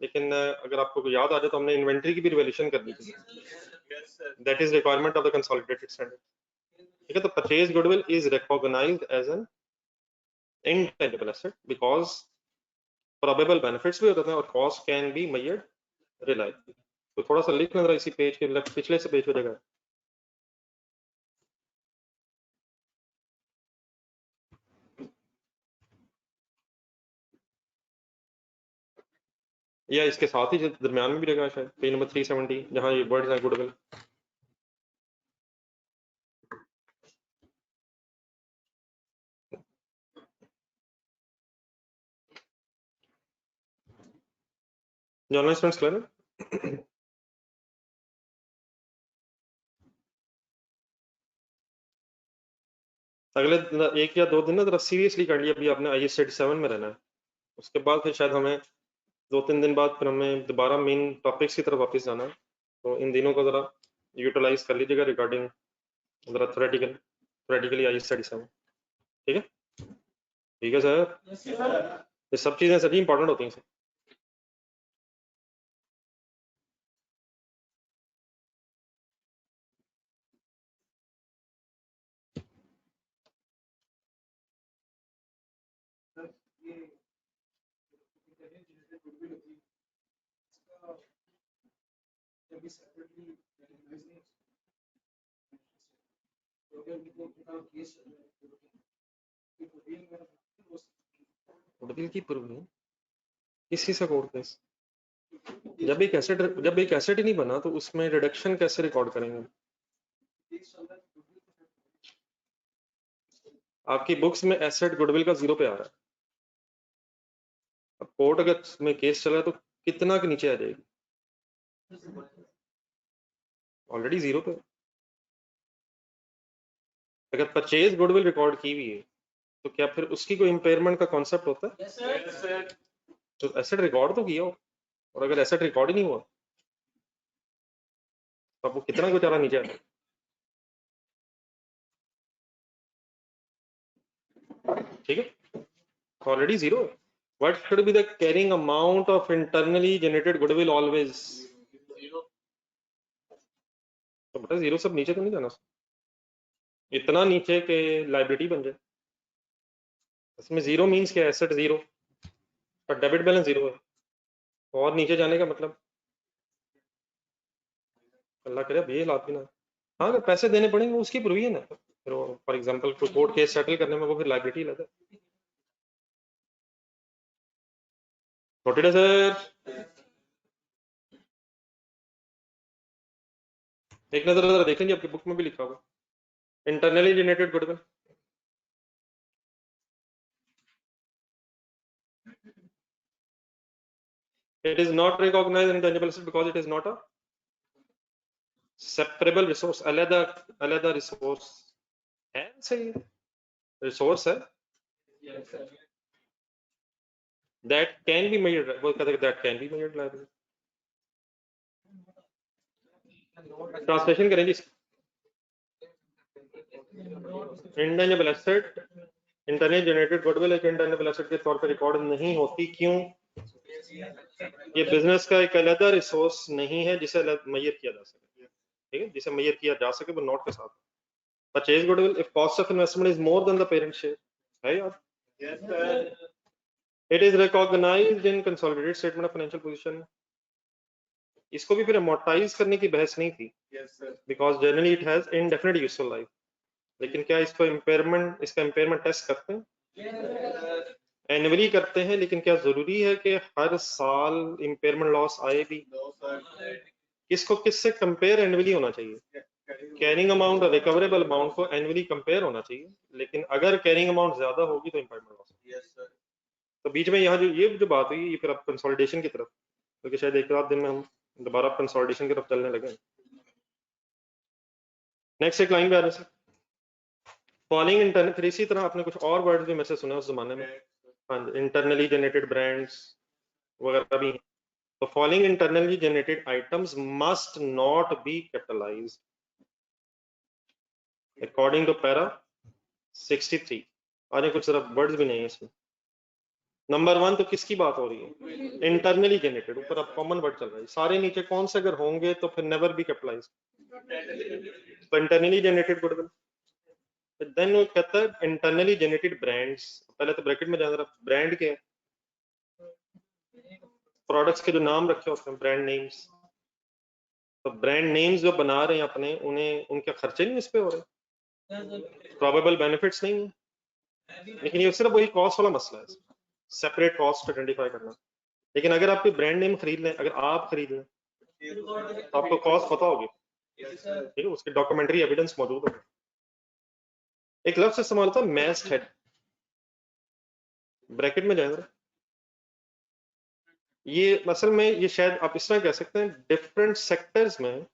लेकिन अगर आपको याद आ जाए तो हमने इन्वेंटरी की भी रिवैल्यूएशन करनी थी, that is requirement of the consolidated standard, ठीक है। तो purchase goodwill is recognized as an intangible asset because probable benefits भी होते हैं और cost can be measured reliably. तो थोड़ा सा लिख लेना इसी पेज के पिछले से पेज हो जाएगा। या इसके साथ ही दरमियान में भी रहेगा शायद पेज नंबर 370 जहां ये वर्ड्स हैं गुडविल। Journal students clear? अगले एक या दो दिन ना जरा सीरियसली कर लिया, अभी आपने IAS 37 में रहना है, उसके बाद फिर शायद हमें 2-3 दिन बाद फिर हमें दोबारा मेन टॉपिक्स की तरफ वापस जाना है, तो इन दिनों को जरा यूटिलाइज कर लीजिएगा रिगार्डिंग जरा थ्योरेटिकली IAS 37, ठीक है? ठीक है सर, ये सब चीजें सभी इंपॉर्टेंट होती हैं सर। गुडविल की प्रूव इसी से कोर्ट केस। जब एक एसेट ही नहीं बना तो उसमें रिडक्शन कैसे रिकॉर्ड करेंगे? आपकी बुक्स में एसेट गुडविल का 0 पे आ रहा है, अब कोर्ट अगर में केस चला तो कितना के नीचे आ जाएगी? ऑलरेडी 0 पे। अगर परचेज गुडविल रिकॉर्ड की हुई है तो क्या फिर उसकी कोई इम्पेयरमेंट का कॉन्सेप्ट होता है? तो एसेट रिकॉर्ड तो किया हो, और अगर एसेट रिकॉर्ड ही नहीं हुआ तो आपको कितना बेचारा नीचे आ जाएगा? ठीक है, ऑलरेडी 0 है। What should be the carrying amount of internally generated goodwill always? तो बेटा 0 सब नीचे तो नहीं जाना, इतना नीचे के लाइबिलिटी बन जाए। इसमें 0 मीन्स क्या? एसेट 0 पर डेबिट बैलेंस 0 है, और नीचे जाने का मतलब अल्लाह करे अब ये लाभ भी ना। हाँ, अगर पैसे देने पड़ेंगे वो उसकी प्रोविजन है, फिर वो फॉर एग्जांपल कोई कोर्ट केस सेटल करने में वो फिर लाइबिलिटी लगा। नोटेड है सर? एक नजर जरा देख लीजिए, आपकी बुक में भी लिखा होगा internally generated goodwill. It is not recognized in tangible asset because it is not a separable resource. अलग रिसोर्स है, सही रिसोर्स है that can be measured, वो कहते हैं that can be measured liability। Translation करेंगे intangible asset, internally generated goodwill एक intangible asset के तौर पर रिकॉर्ड नहीं होती। क्यों? ये बिजनेस का एक अलग रिसोर्स नहीं है जिसे मेजर किया जा सके, ठीक है, जिसे मेजर किया जा सके वो नोट के साथ। Purchase goodwill if cost of investment is more than the parent share, है यार? Yes sir. It is recognized in consolidated statement of financial position. इसको भी फिर अमोर्टाइज करने की बहस नहीं थी, because generally it has indefinite useful life. लेकिन क्या इसका इम्पेयरमेंट टेस्ट करते हैं? एनुअली करते हैं, लेकिन क्या जरूरी है कि हर साल इम्पेयरमेंट लॉस आए भी? किसको किससे कंपेयर एनुअली होना चाहिए? कैरिंग अमाउंट और रिकवरेबल अमाउंट को एनुअली कंपेयर होना चाहिए, लेकिन अगर कैरिंग अमाउंट ज्यादा होगी तो इम्पेयरमेंट लॉस। तो बीच में यहाँ जो बात हुई ये फिर अब कंसोलिडेशन की तरफ, क्योंकि शायद एक रात दिन में हम दोबारा कंसोलिडेशन की तरफ चलने लगे। नेक्स्ट एक लाइन पे आ रहे हैं फॉलोइंग इंटरनल, फिर इसी तरह आपने कुछ और वर्ड भी मैंने सुना उस जमाने में, हाँ, इंटरनली जनरेटेड ब्रांड्स वगैरह भी। तो following internally generated items must not be capitalized according to para 63। आगे कुछ जरा वर्ड्स भी नहीं है इसमें। नंबर 1 तो किसकी बात हो रही है? इंटरनली जनरेटेड, ऊपर अब कॉमन वर्ड चल रहा है, सारे नीचे कौन से अगर होंगे तो फिर नेवर बी कैपिटलाइज। तो इंटरनली जनरेटेड गुडविल, देन वो कहता है इंटरनली जनरेटेड ब्रांड्स। पहले तो ब्रैकेट में जाना रहा, ब्रांड क्या है? प्रोडक्ट्स के जो नाम रखे होते हैं, ब्रांड नेम्स। तो ब्रांड नेम्स जो बना रहे हैं अपने, उन्हें उनके खर्चे नहीं इस पे हो रहे, प्रोबेबल बेनिफिट्स नहीं है। लेकिन ये सिर्फ वही कॉस्ट वाला मसला है, सेपरेट कॉस्ट आइडेंटिफाई करना। लेकिन अगर आप कोई ब्रांड नेम खरीद लें, अगर आप खरीद लें तो आपको कॉस्ट पता होगी, ठीक है, उसकी डॉक्यूमेंट्री एविडेंस मौजूद होगा। एक लफ्ज इस्तेमाल होता है मैस्ट हेड, ब्रैकेट में जाएगा। ये असल में ये शायद आप इस तरह कह सकते हैं, डिफरेंट सेक्टर्स में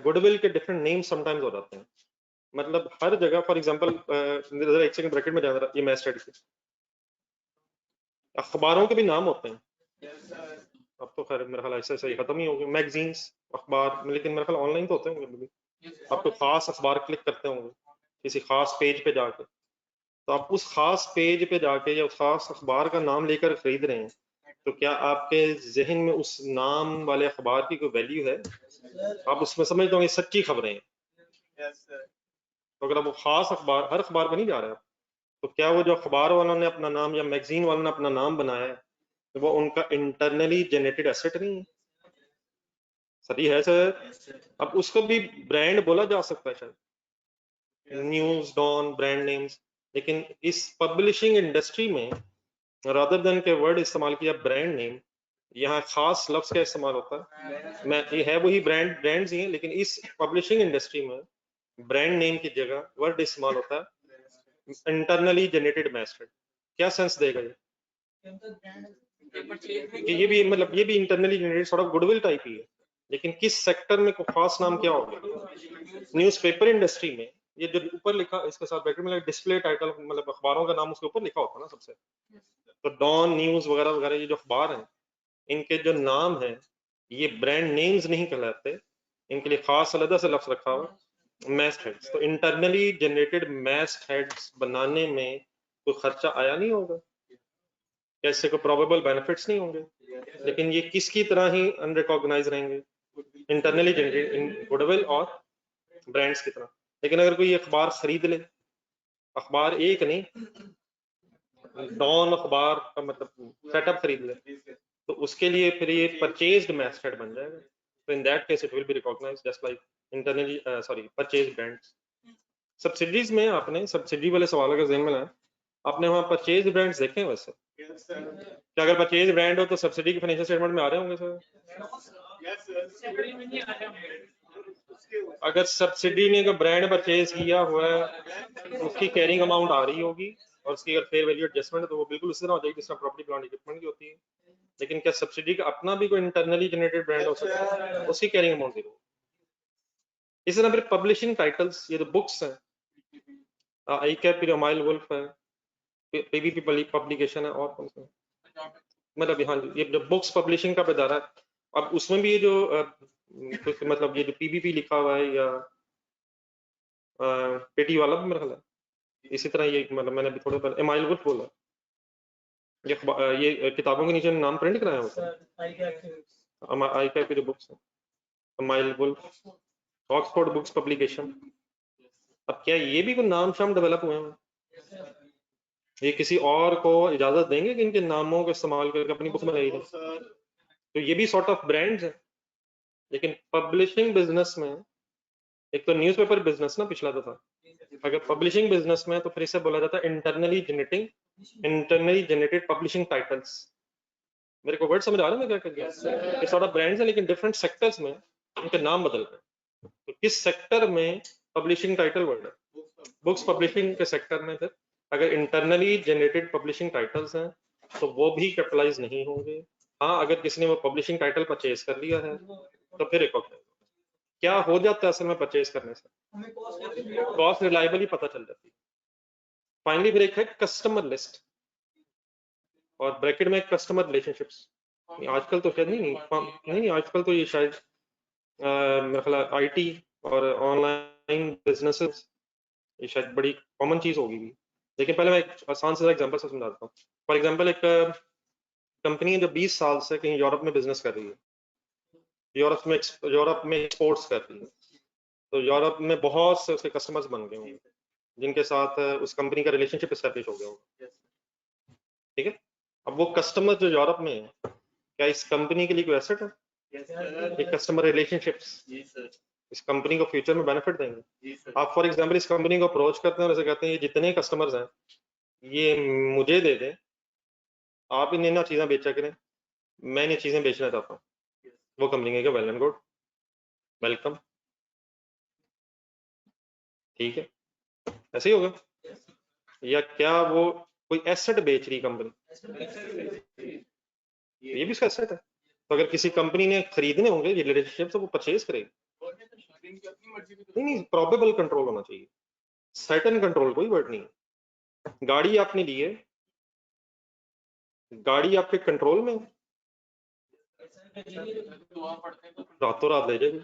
गुडविल के डिफरेंट नेम समटाइम्स हो जाते हैं। मतलब हर जगह, फॉर एग्जांपल एक सेकंड ब्रैकेट में जाना, ये मैस्ट हेड के अखबारों के भी नाम होते हैं। अब तो खैर मेरा ख्याल ऐसे ऐसे खत्म ही हो गए मैगजीन्स अखबार, लेकिन मेरा ख्याल ऑनलाइन तो होते होंगे। आप कोई खास अखबार क्लिक करते होंगे किसी खास पेज पे जाके, तो आप उस खास पेज पे जाके या उस खास अखबार का नाम लेकर खरीद रहे हैं, तो क्या आपके जहन में उस नाम वाले अखबार की कोई वैल्यू है? आप उसमें समझते होंगे सच्ची खबरें हैं। तो अगर आप वो खास अखबार, हर अखबार पर नहीं जा रहे हैं, तो क्या वो जो अखबार वालों ने अपना नाम या मैगजीन वालों ने अपना नाम बनाया है, तो वो उनका इंटरनली जनरेटेड एसेट नहीं है? सही है सर। अब उसको भी ब्रांड बोला जा सकता है शायद, न्यूज डॉन ब्रांड नेम्स। लेकिन इस पब्लिशिंग इंडस्ट्री में रादर देन के वर्ड इस्तेमाल किया ब्रांड नेम, यहाँ खास लफ्ज का इस्तेमाल होता है। मैं ये है वही ब्रांड्स ही हैं, लेकिन इस पब्लिशिंग इंडस्ट्री में ब्रांड नेम की जगह वर्ड इस्तेमाल होता है इंटरनली जनरेटेड मैसेज। क्या सेंस देगा ये कि ये भी मतलब ये भी internally generated sort of goodwill type ही है, लेकिन किस सेक्टर में कोई खास नाम क्या होगा? न्यूज़पेपर इंडस्ट्री में ये जो ऊपर लिखा इसके साथ ब्रैकेट में डिस्प्ले टाइटल, मतलब अखबारों का नाम उसके ऊपर लिखा होता है ना सबसे, तो डॉन न्यूज वगैरह वगैरह ये जो अखबार हैं, इनके जो नाम है ये ब्रांड नेम्स नहीं कहलाते, इनके लिए खास अलग से लफ्ज रखा हुआ मैस्ट हेड्स। तो इंटरनली जनरेटेड मैस्ट हेड्स बनाने में कोई खर्चा आया नहीं होगा, कैसे को प्रोबेबल बेनिफिट्स नहीं होंगे, लेकिन ये किसकी तरह ही अनरिकॉग्नाइज रहेंगे, इंटरनली जनरेटेड गुडविल और ब्रांड्स की तरह। लेकिन अगर कोई अखबार खरीद ले, अखबार एक नहीं, डॉन अखबार का मतलब सेटअप खरीद ले, तो उसके लिए फिर ये परचेज्ड मैस्टेड बन जाएगा। तो in that case it will be recognized just like internally sorry purchase brands. Subsidies में आपने सब्सिडी वाले सवाल का ज़हन में लाया, आपने वहाँ परचेज ब्रांड्स देखे हैं वैसे? क्या अगर परचेज ब्रांड हो तो सब्सिडी के फाइनेंशियल स्टेटमेंट में आ रहे होंगे सर? अगर सब्सिडी ने अगर ब्रांड परचेज किया हुआ है उसकी कैरिंग अमाउंट आ रही होगी, और उसकी अगर फेयर वैल्यू एडजस्टमेंट है तो वो बिल्कुल उसी तरह हो जाएगी जिस तरह प्रॉपर्टी प्लांट इक्विपमेंट की होती है। लेकिन क्या सब्सिडी का अपना भी कोई इंटरनली जनरेटेड ब्रांड हो सकता है? उसकी कैरिंग अमाउंट जीरो। इसी तरह फिर पब्लिशिंग टाइटल्स, ये जो बुक्स हैं, आई कैप माइल वुल्फ है, पीबीपी पब्लिकेशन है, और कौन सा मतलब हाँ ये जो बुक्स पब्लिशिंग का इदारा है, अब उसमें भी ये जो मतलब ये जो पीबीपी लिखा हुआ है या पेटी वाला भी मेरा ख्याल है इसी तरह, ये मतलब मैंने अभी थोड़े पहले एमाइल वुल्फ बोला, ये किताबों के नीचे नाम प्रिंट कराया होता है, आई कैप जो बुक्स है, Emile Woolf, Oxford books publication. अब क्या ये भी कोई नाम शाम डेवलप हुए हैं? ये किसी और को इजाजत देंगे कि इनके नामों का इस्तेमाल करके अपनी बुक में रहेगी? तो ये भी सॉर्ट ऑफ ब्रांड्स है। लेकिन पब्लिशिंग बिजनेस में, एक तो न्यूज़पेपर बिजनेस ना पिछला तो था, अगर पब्लिशिंग बिजनेस में तो फिर इसे बोला जाता है इंटरनली जनरेटेड पब्लिशिंग टाइटल्स। मेरे को वर्ड समझ आ रहा है मैं क्या कर गया? ये सॉर्ट ऑफ ब्रांड्स है लेकिन डिफरेंट सेक्टर्स में उनके नाम बदल रहे हैं। तो किस सेक्टर में पब्लिशिंग टाइटल वर्ड है? बुक्स पब्लिशिंग के सेक्टर में फिर अगर इंटरनली जनरेटेड पब्लिशिंग टाइटल्स हैं तो वो भी कैपिटलाइज नहीं होंगे। हाँ, अगर किसी ने वो पब्लिशिंग टाइटल परचेज कर लिया है तो फिर रिकॉग्नाइज। क्या हो जाता है असल में परचेज करने से? कॉस्ट रिलायबल ही पता चल जाती है। फाइनली फिर एक है कस्टमर लिस्ट, और ब्रैकेट में कस्टमर रिलेशनशिप्स। आजकल तो शायद नहीं आजकल तो ये शायद मेरा ख्याल आईटी और ऑनलाइन बिजनेसेस ये शायद बड़ी कॉमन चीज होगी भी। लेकिन पहले मैं एक आसान से एग्जांपल से समझाता हूँ। फॉर एग्जांपल एक कंपनी है जो 20 साल से कहीं यूरोप में बिजनेस कर रही है, यूरोप में एक्सपोर्ट्स कर रही है, तो यूरोप में बहुत से उसके कस्टमर्स बन गए होंगे जिनके साथ उस कंपनी का रिलेशनशिप एस्टेब्लिश हो गया होगा। ठीक है, अब वो कस्टमर जो यूरोप में है, क्या इस कंपनी के लिए कोई एसेट है? एक कस्टमर रिलेशनशिप्स इस कंपनी को फ्यूचर में बेनिफिट देंगे। आप फॉर एग्जांपल इस कंपनी को अप्रोच करते हैं और ऐसे कहते हैं ये जितने कस्टमर्स हैं ये मुझे दे दें, आप इन ना चीज़ें बेचा करें, मैं ये चीज़ें बेचना चाहता हूँ। वो कंपनी कहेगा वेल एंड गुड, वेलकम, ठीक है, ऐसे ही होगा। या क्या वो कोई एसेट बेच रही कंपनी, ये भी उसका एसेट है। तो अगर किसी कंपनी ने खरीदने होंगे ये रिलेशनशिप तो वो परचेज करेगी। नहीं, प्रोबेबल कंट्रोल होना चाहिए, सर्टेन कंट्रोल कोई वर्ड नहीं है। गाड़ी आपने ली है, गाड़ी आपके कंट्रोल में है, रातों रात ले जाएगी,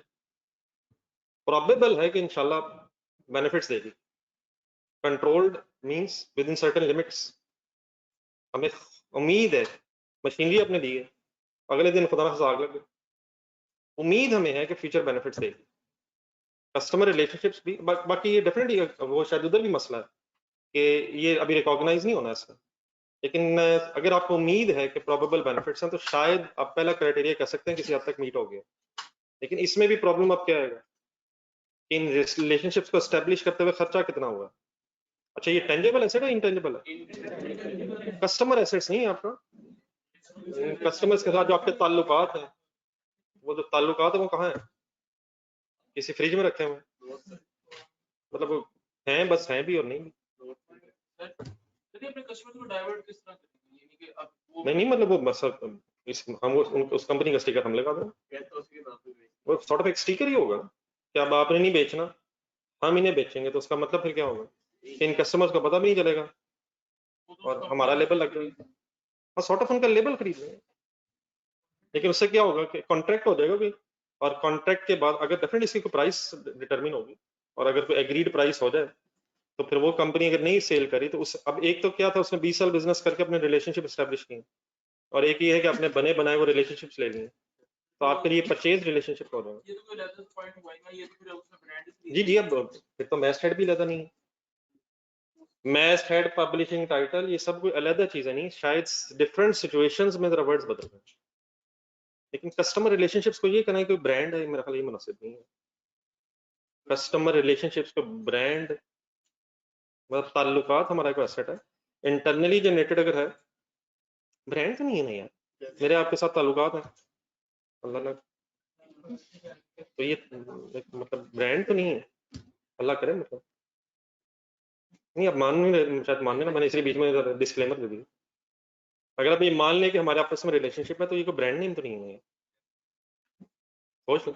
प्रोबेबल है कि इंशाल्लाह बेनिफिट्स देगी। Controlled means with in certain limits. हमें उम्मीद है, मशीनरी आपने ली है, अगले दिन खुदा ना आग लग गई, उम्मीद हमें है कि फ्यूचर बेनिफिट्स देगी। कस्टमर रिलेशनशिप्स भी बाकी ये डेफिनेटली वो शायद उधर भी मसला है कि ये अभी रिकॉग्नाइज नहीं होना इसका। लेकिन अगर आपको उम्मीद है कि प्रोबेबल बेनिफिट्स हैं तो शायद आप पहला क्राइटेरिया कह सकते हैं किसी हद तक मीट हो गया। लेकिन इसमें भी प्रॉब्लम अब क्या आएगा कि इन रिलेशनशिप्स को एस्टेब्लिश करते हुए खर्चा कितना हुआ, अच्छा, ये टेंजेबल एसेट है इंटेंजेबल है? कस्टमर एसेट्स नहीं है आपका, कस्टमर्स के साथ जो आपके ताल्लुकात हैं, वो जो ताल्लुकात है वो कहाँ है? किसी फ्रिज में रखे हुए हैं? मतलब वो हैं, बस हैं भी और नहीं भी। नहीं नहीं, मतलब वो बस हम उस कंपनी का स्टिकर हम लगा दें, वो सॉर्ट ऑफ एक स्टिकर ही होगा कि अब आपने नहीं बेचना, हम इन्हें बेचेंगे, तो उसका मतलब फिर क्या होगा कि इन कस्टमर्स को पता भी नहीं चलेगा और हमारा लेबल लग जाएगा। हाँ, सॉर्ट ऑफ उनका लेबल खरीद लेंगे, लेकिन उससे क्या होगा कि कॉन्ट्रैक्ट हो जाएगा कोई, और कॉन्ट्रैक्ट के बाद अगर डेफिनेटली इसकी कोई प्राइस डिटरमिन होगी और अगर कोई एग्रीड प्राइस हो जाए, तो फिर वो कंपनी अगर नहीं सेल करी तो उस, अब एक तो क्या था, उसने 20 साल बिजनेस करके अपने रिलेशनशिप एस्टेब्लिश किए, और एक ये है कि आपने बने बनाए वो रिलेशनशिप्स ले लिए, तो आपके लिए परचेज रिलेशनशिप हो जाएगा। जी जी, अब फिर तो मैस्ट हेड भी लेता नहीं है, मैस्ट हेड, पब्लिशिंग टाइटल, ये सब कोई अलग चीज है नहीं, शायद डिफरेंट सिचुएशंस में जरा वर्ड्स बदल रहे हैं, लेकिन कस्टमर रिलेशनशिप्स को ये कहना है कोई ब्रांड है, मेरा ख्याल ये मुनासिब नहीं है। कस्टमर रिलेशनशिप्स को ब्रांड मतलब ताल्लुकात हमारा कोई एसेट है, इंटरनली जनरेटेड अगर है, ब्रांड तो नहीं है ना यार, मेरे आपके साथ ताल्लुकात है अल्लाह ना, तो ये मतलब ब्रांड तो नहीं है, अल्लाह करे मतलब। नहीं, आप मान नहीं रहे, शायद मानने ना, मैंने इसलिए बीच में डिस्क्लेमर दे दिया। अगर आप ये मान लें कि हमारे आपस में रिलेशनशिप है, तो ये कोई ब्रांड नेम तो नहीं है, सोच लो।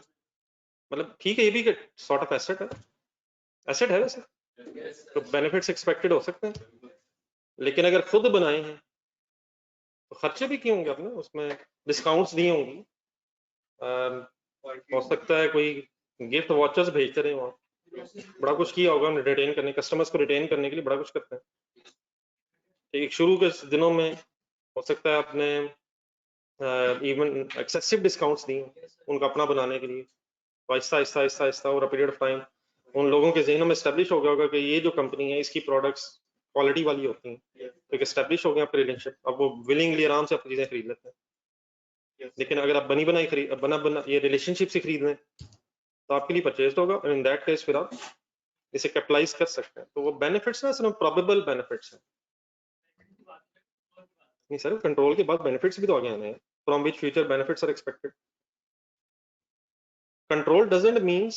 मतलब ठीक है, ये भी सॉर्ट ऑफ एसेट है, एसेट है वैसे, तो बेनिफिट्स एक्सपेक्टेड हो सकते हैं, लेकिन अगर खुद बनाए हैं तो खर्चे भी किए होंगे आपने उसमें, डिस्काउंट्स दिए होंगी, हो सकता है कोई गिफ्ट वॉचर्स भेजते रहे वहाँ, बड़ा कुछ किया होगा हमने रिटेन करने, कस्टमर्स को रिटेन करने के लिए बड़ा कुछ करते हैं। एक शुरू के दिनों में हो सकता है आपने इवन एक्सेसिव डिस्काउंट्स दिए उनको अपना बनाने के लिए, तो Aahista Aahista Aahista Aahista over a period of time उन लोगों के जहनों में एस्टेब्लिश हो गया होगा कि ये जो कंपनी है इसकी प्रोडक्ट्स क्वालिटी वाली होती हैं, तो एक एस्टेब्लिश हो गया आपका रिलेशनशिप, अब वो विलिंगली आराम से अपनी चीजें खरीद लेते हैं। लेकिन अगर आप बनी बनाई खरीद बना ये रिलेशनशिप से खरीद लें तो आपके लिए परचेज होगा, और इन दैट केस फिर आप इसे कैपिटलाइज कर सकते हैं, तो वो बेनिफिट्स ना सिर्फ प्रोबेबल बेनिफिट्स हैं। नहीं सर, कंट्रोल के बाद बेनिफिट्स भी तो आगे आने हैं, from which future benefits are expected. Control doesn't means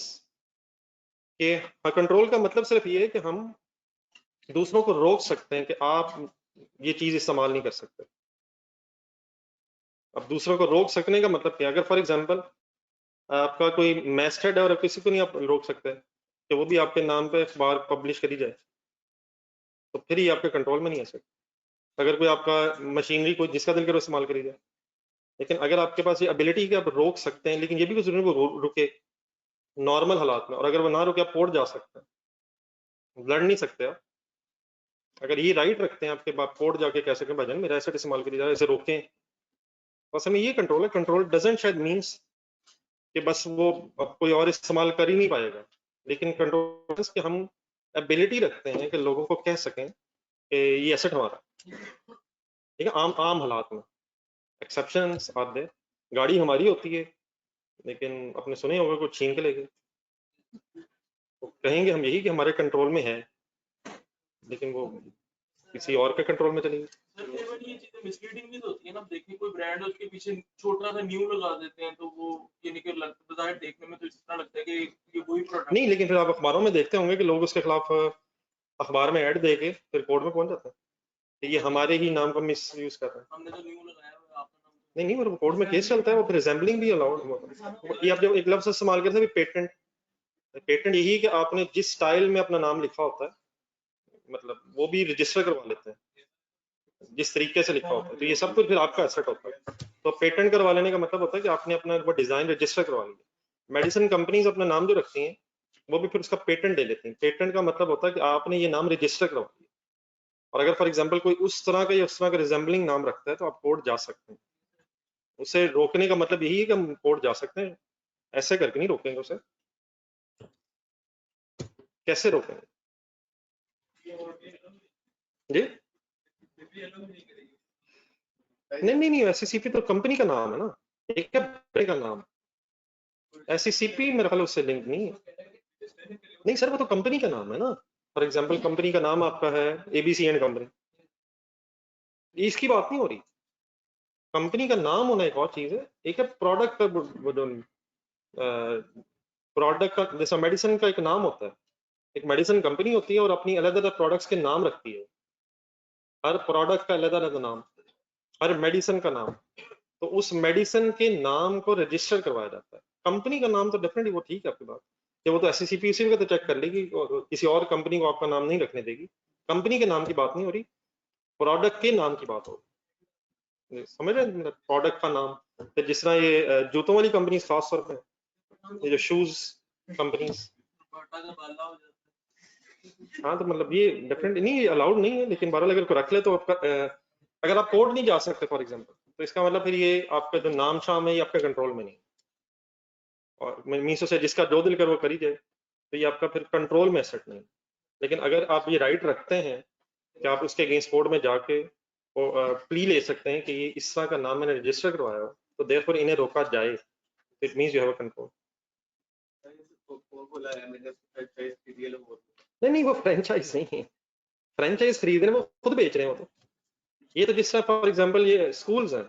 कि, हाँ, कंट्रोल का मतलब सिर्फ ये है कि हम दूसरों को रोक सकते हैं कि आप ये चीज इस्तेमाल नहीं कर सकते। अब दूसरों को रोक सकने का मतलब क्या, अगर फॉर एग्जांपल आपका कोई मैस्टर्ड है और किसी को नहीं आप रोक सकते कि वो भी आपके नाम पे अखबार पब्लिश करी जाए, तो फिर ये आपके कंट्रोल में नहीं आ सकता। अगर कोई आपका मशीनरी कोई जिसका दिल करे इस्तेमाल करी जाए, लेकिन अगर आपके पास ये एबिलिटी है कि आप रोक सकते हैं, लेकिन ये भी जरूरी वो रुके नॉर्मल हालात में, और अगर वो ना रुके आप कोर्ट जा सकते हैं, लड़ नहीं सकते आप। अगर ये राइट रखते हैं आपके बाप, कोर्ट जाके कह सकें भाईजान मेरा एसेट इस्तेमाल करी जाए, ऐसे रोकें, बस हमें ये कंट्रोल है। कंट्रोल डजंट शायद मीन्स कि बस वो अब कोई और इस्तेमाल कर ही नहीं पाएगा, लेकिन कंट्रोल कि हम एबिलिटी रखते हैं कि लोगों को कह सकें कि ये एसेट हमारा, ठीक है, आम आम हालात में। एक्सेप्शंस आर देयर, गाड़ी हमारी होती है लेकिन आपने सुने होगा कुछ छीन के ले गए, तो कहेंगे हम यही कि हमारे कंट्रोल में है, लेकिन वो किसी और के कंट्रोल में चली गई। ये चीजें मिसलीडिंग भी तो होती है ना, देखिए कोई ब्रांड है उसके पीछे छोटा सा न्यू लगा देते हैं, तो वो ये निकल लगता है देखने में तो इस तरह लगता है कि ये वही प्रोडक्ट नहीं, लेकिन फिर आप अखबारों में देखते होंगे कि लोग उसके खिलाफ अखबार में ऐड दे के फिर कोर्ट में पहुंच जाते हैं कि ये हमारे ही नाम का मिस यूज कर रहे हैं। हमने तो न्यू लगाया हुआ है, आपका नाम नहीं नहीं, वो कोर्ट में केस चलता है, वो फिर रिजेंबलिंग भी अलाउड। ये आप जब एक लफ्ज इस्तेमाल करते हैं पेटेंट, पेटेंट यही है कि आपने जिस स्टाइल में अपना नाम लिखा होता है, मतलब वो भी रजिस्टर करवा लेते हैं जिस तरीके से लिखा होता है, तो ये सब कुछ फिर आपका एसेट होता है। तो पेटेंट करवा लेने का मतलब होता है कि आपने अपना वो डिजाइन रजिस्टर करवा लिया। मेडिसिन कंपनीज अपना नाम जो रखती हैं वो भी फिर उसका पेटेंट ले लेती हैं। पेटेंट का मतलब होता है कि आपने ये नाम रजिस्टर करवा लिया, और अगर फॉर एग्जाम्पल कोई उस तरह का या उस तरह का रिजेंबलिंग नाम रखता है तो आप कोर्ट जा सकते हैं। उसे रोकने का मतलब यही है कि हम कोर्ट जा सकते हैं, ऐसे करके नहीं रोकेंगे उसे। कैसे रोकेंगे जी? नहीं नहीं नहीं, एससीसीपी तो कंपनी का नाम है ना, एक क्या ब्रांड का नाम, एससीसीपी मेरे ख्याल उससे लिंक नहीं है। नहीं सर, वो तो कंपनी का नाम है ना, फॉर एग्जांपल कंपनी का नाम आपका है एबीसी एंड कंपनी, इसकी बात नहीं हो रही। कंपनी का नाम होना एक और चीज है, एक है प्रोडक्ट का वो जो प्रोडक्ट का, जैसा मेडिसिन का एक नाम होता है, एक मेडिसिन कंपनी होती है और अपनी अलग अलग प्रोडक्ट्स के नाम रखती है, हर प्रोडक्ट का अलग अलग नाम, हर मेडिसिन का नाम, तो उस मेडिसिन के नाम को रजिस्टर करवाया जाता है। कंपनी का नाम तो डेफिनेटली वो ठीक है आपकी बात, कि वो तो एससीसीपीसी का तो चेक कर लेगी और किसी और कंपनी को आपका नाम नहीं रखने देगी। कंपनी के नाम की बात नहीं हो रही, प्रोडक्ट के नाम की बात हो रही, समझ रहे हैं? प्रोडक्ट का नाम, तो जिस तरह ये जूतों वाली कंपनी खास तौर पे, ये जो शूज कंपनीज, बाटा का बाला हो जाता हाँ तो मतलब ये डेफिनेटली नहीं, अलाउड नहीं है, लेकिन बहरहाल अगर कोई रख ले तो आपका अगर आप कोर्ट नहीं जा सकते फॉर एग्जांपल, तो इसका मतलब फिर ये आपका जो नाम शाम है ये आपके कंट्रोल में नहीं, और मीसो से जिसका जो दिल कर वो करी जाए, तो ये आपका फिर कंट्रोल में एसेट नहीं। लेकिन अगर आप ये राइट रखते हैं कि आप उसके अगेंस्ट कोर्ट में जाके प्ली ले सकते हैं कि ये इस तरह का नाम मैंने रजिस्टर करवाया हो, तो देयरफॉर इन्हें रोका जाए, it means you have a control. वो बोला है मैंने फ्रेंचाइज के लिए लोग नहीं वो फ्रेंचाइज नहीं है, फ्रेंचाइज खरीद रहे हैं, वो खुद बेच रहे हैं। वो तो ये तो जिस तरह फॉर एग्जांपल ये स्कूल्स हैं,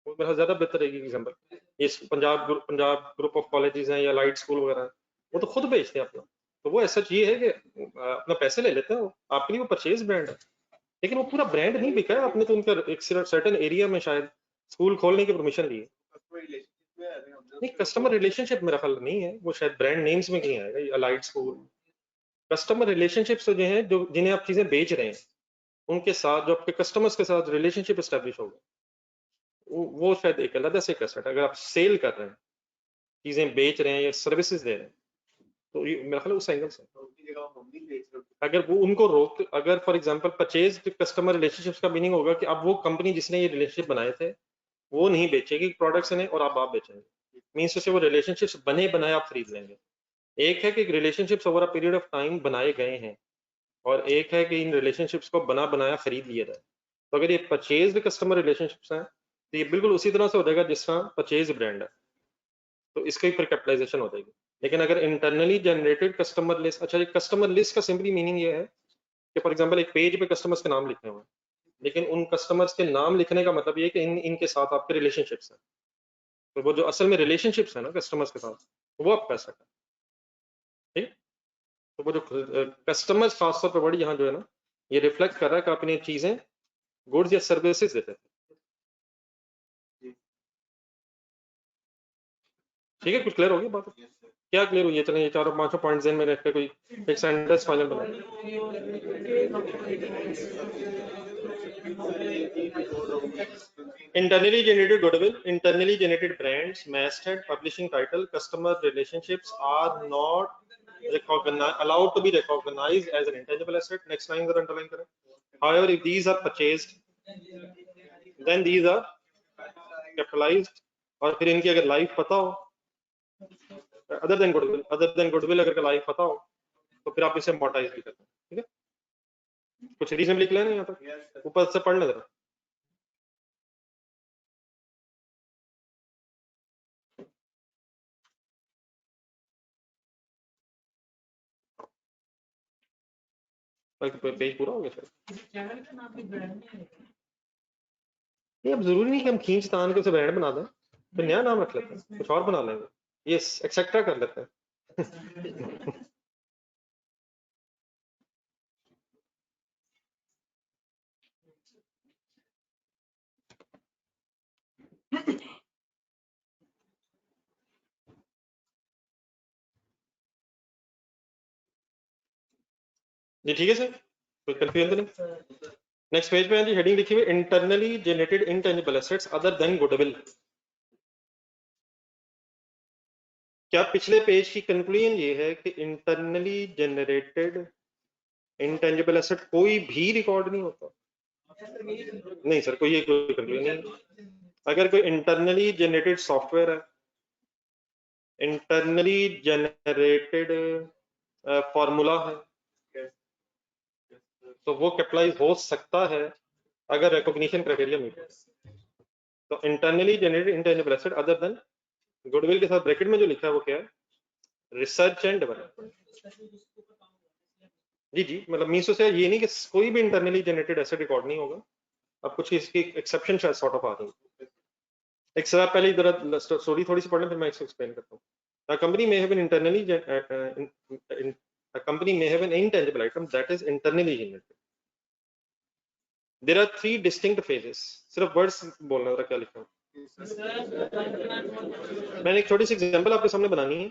वो मेरा ज्यादा बेहतर रहेगी एग्जांपल, ये पंजाब ग्रुप ऑफ कॉलेजेस हैं या लाइट स्कूल वगैरह हैं, वो तो खुद बेचते हैं अपना, तो वो ऐसा ये है कि अपना पैसे ले लेते हैं, वो आपके लिए वो परचेज ब्रांड है, लेकिन वो पूरा ब्रांड नहीं बिका है, आपने तो उनका एक सर्टेन एरिया में शायद स्कूल खोलने की परमिशन ली है। रिलेशनशिप में आ रहे हैं हम नहीं कस्टमर रिलेशनशिप मेरा ख्याल नहीं है, वो शायद ब्रांड नेम्स में कहीं आएगा, अलाइड स्कूल। कस्टमर रिलेशनशिप्स जो हैं, जो जिन्हें आप चीजें बेच रहे हैं, उनके साथ जो आपके कस्टमर्स के साथ रिलेशनशिप एस्टेब्लिश होगा, वो शायद एक अलग से कैसेट। अगर आप सेल कर रहे हैं, चीजें बेच रहे हैं या सर्विसेज दे रहे हैं, तो ये मेरा ख्याल है उस एंगल से उनकी जगह हम नहीं बेच रहे। अगर वो उनको रोक, अगर for example purchase customer relationships का मीनिंग होगा कि अब वो कंपनी जिसने ये रिलेशनशिप बनाए थे वो नहीं बेचेगी प्रोडक्ट्स इन्हें और आप बेचेंगे, मीन्स उससे वो रिलेशनशिप्स बने बनाए आप खरीद लेंगे। एक है कि relationships over a period of time बनाए गए हैं, और एक है कि इन रिलेशनशिप्स को बना बनाया खरीद लिया जाए। तो अगर ये परचेज कस्टमर रिलेशनशिप्स हैं, तो ये बिल्कुल उसी तरह से हो जाएगा जिस तरह परचेज ब्रांड है, तो इसकी फिर कैपिटलाइजेशन हो जाएगी। लेकिन अगर इंटरनली जनरेटेड कस्टमर लिस्ट, अच्छा ये कस्टमर लिस्ट का सिंपली मीनिंग ये है कि फॉर एग्जांपल एक पेज पे कस्टमर्स के नाम लिखे हुए हैं, लेकिन उन कस्टमर्स के नाम लिखने का मतलब ये है कि इनके साथ आपके रिलेशनशिप्स हैं, तो वो जो असल में रिलेशनशिप्स है ना कस्टमर्स के साथ, वो आप पैसा का, ठीक। तो वो जो कस्टमर्स खासतौर पर बड़ी यहाँ जो है ना, ये रिफ्लेक्ट कर रहा है कि आप इन्हें चीजें गुड्स या सर्विसेज देते थे। ठीक है, कुछ क्लियर हो गया बात? क्या क्लियर हुई है? चलें ये चारों पांचों पॉइंट्स में रख के कोई एक सेंटेंस फाइनल बनाए। Internally generated goodwill, internally generated brands, masthead, publishing title, customer relationships are not allowed to be recognized as an intangible asset. Next line that underline करें. However, if these are purchased, then these are capitalized, और फिर इनकी अगर life पता हो, other than goodwill अगर life पता हो, तो फिर आप इसे मोटाइज भी करते हैं। ठीक है, कुछ रीजनबली क्लियर है यहाँ तक? ऊपर से पढ़ लेना। पेज पूरा हो गया सर? चैनल का नाम भी ब्रांड है। नहीं, अब जरूरी नहीं कि हम खींच तान के उसे ब्रांड बना दें, तो नया नाम रख लेते हैं, कुछ और बना लेंगे, ये एक्सेट्रा कर लेते हैं। जी ठीक है सर, कोई कंफ्यूजन तो नहीं? नेक्स्ट पेज पे है जी, हेडिंग लिखी हुई internally generated intangible assets other than goodwill. क्या पिछले पेज की कंक्लूजन ये है कि इंटरनली जनरेटेड इंटेंजिबल एसेट कोई भी रिकॉर्ड नहीं होता? नहीं सर, कोई कंक्लूजन नहीं। अगर कोई इंटरनली जनरेटेड सॉफ्टवेयर है, इंटरनली जनरेटेड फॉर्मूला है, तो वो कैपिटलाइज हो सकता है अगर रिकॉग्निशन क्राइटेरिया मीट हो। तो internally generated intangible asset other than goodwill के साथ ब्रैकेट में जो लिखा है वो क्या है? Research and development. जी जी, मतलब मीन्स से ये नहीं कि कोई भी इंटरनली जनरेटेड एसेट रिकॉर्ड नहीं होगा। अब कुछ इसकी एक्सेप्शन शायद सॉर्ट ऑफ आ रही है। एक सर आप पहले इधर स्टोरी थोड़ी सी पढ़ लें, फिर मैं इसको एक्सप्लेन करता हूँ। A company may have an internally a company may have an intangible item that is internally generated. There are 3 distinct phases. सिर्फ वर्ड्स बोलना होगा क्या लिखा है। मैंने एक छोटी सी एग्जांपल आपके सामने बनानी है,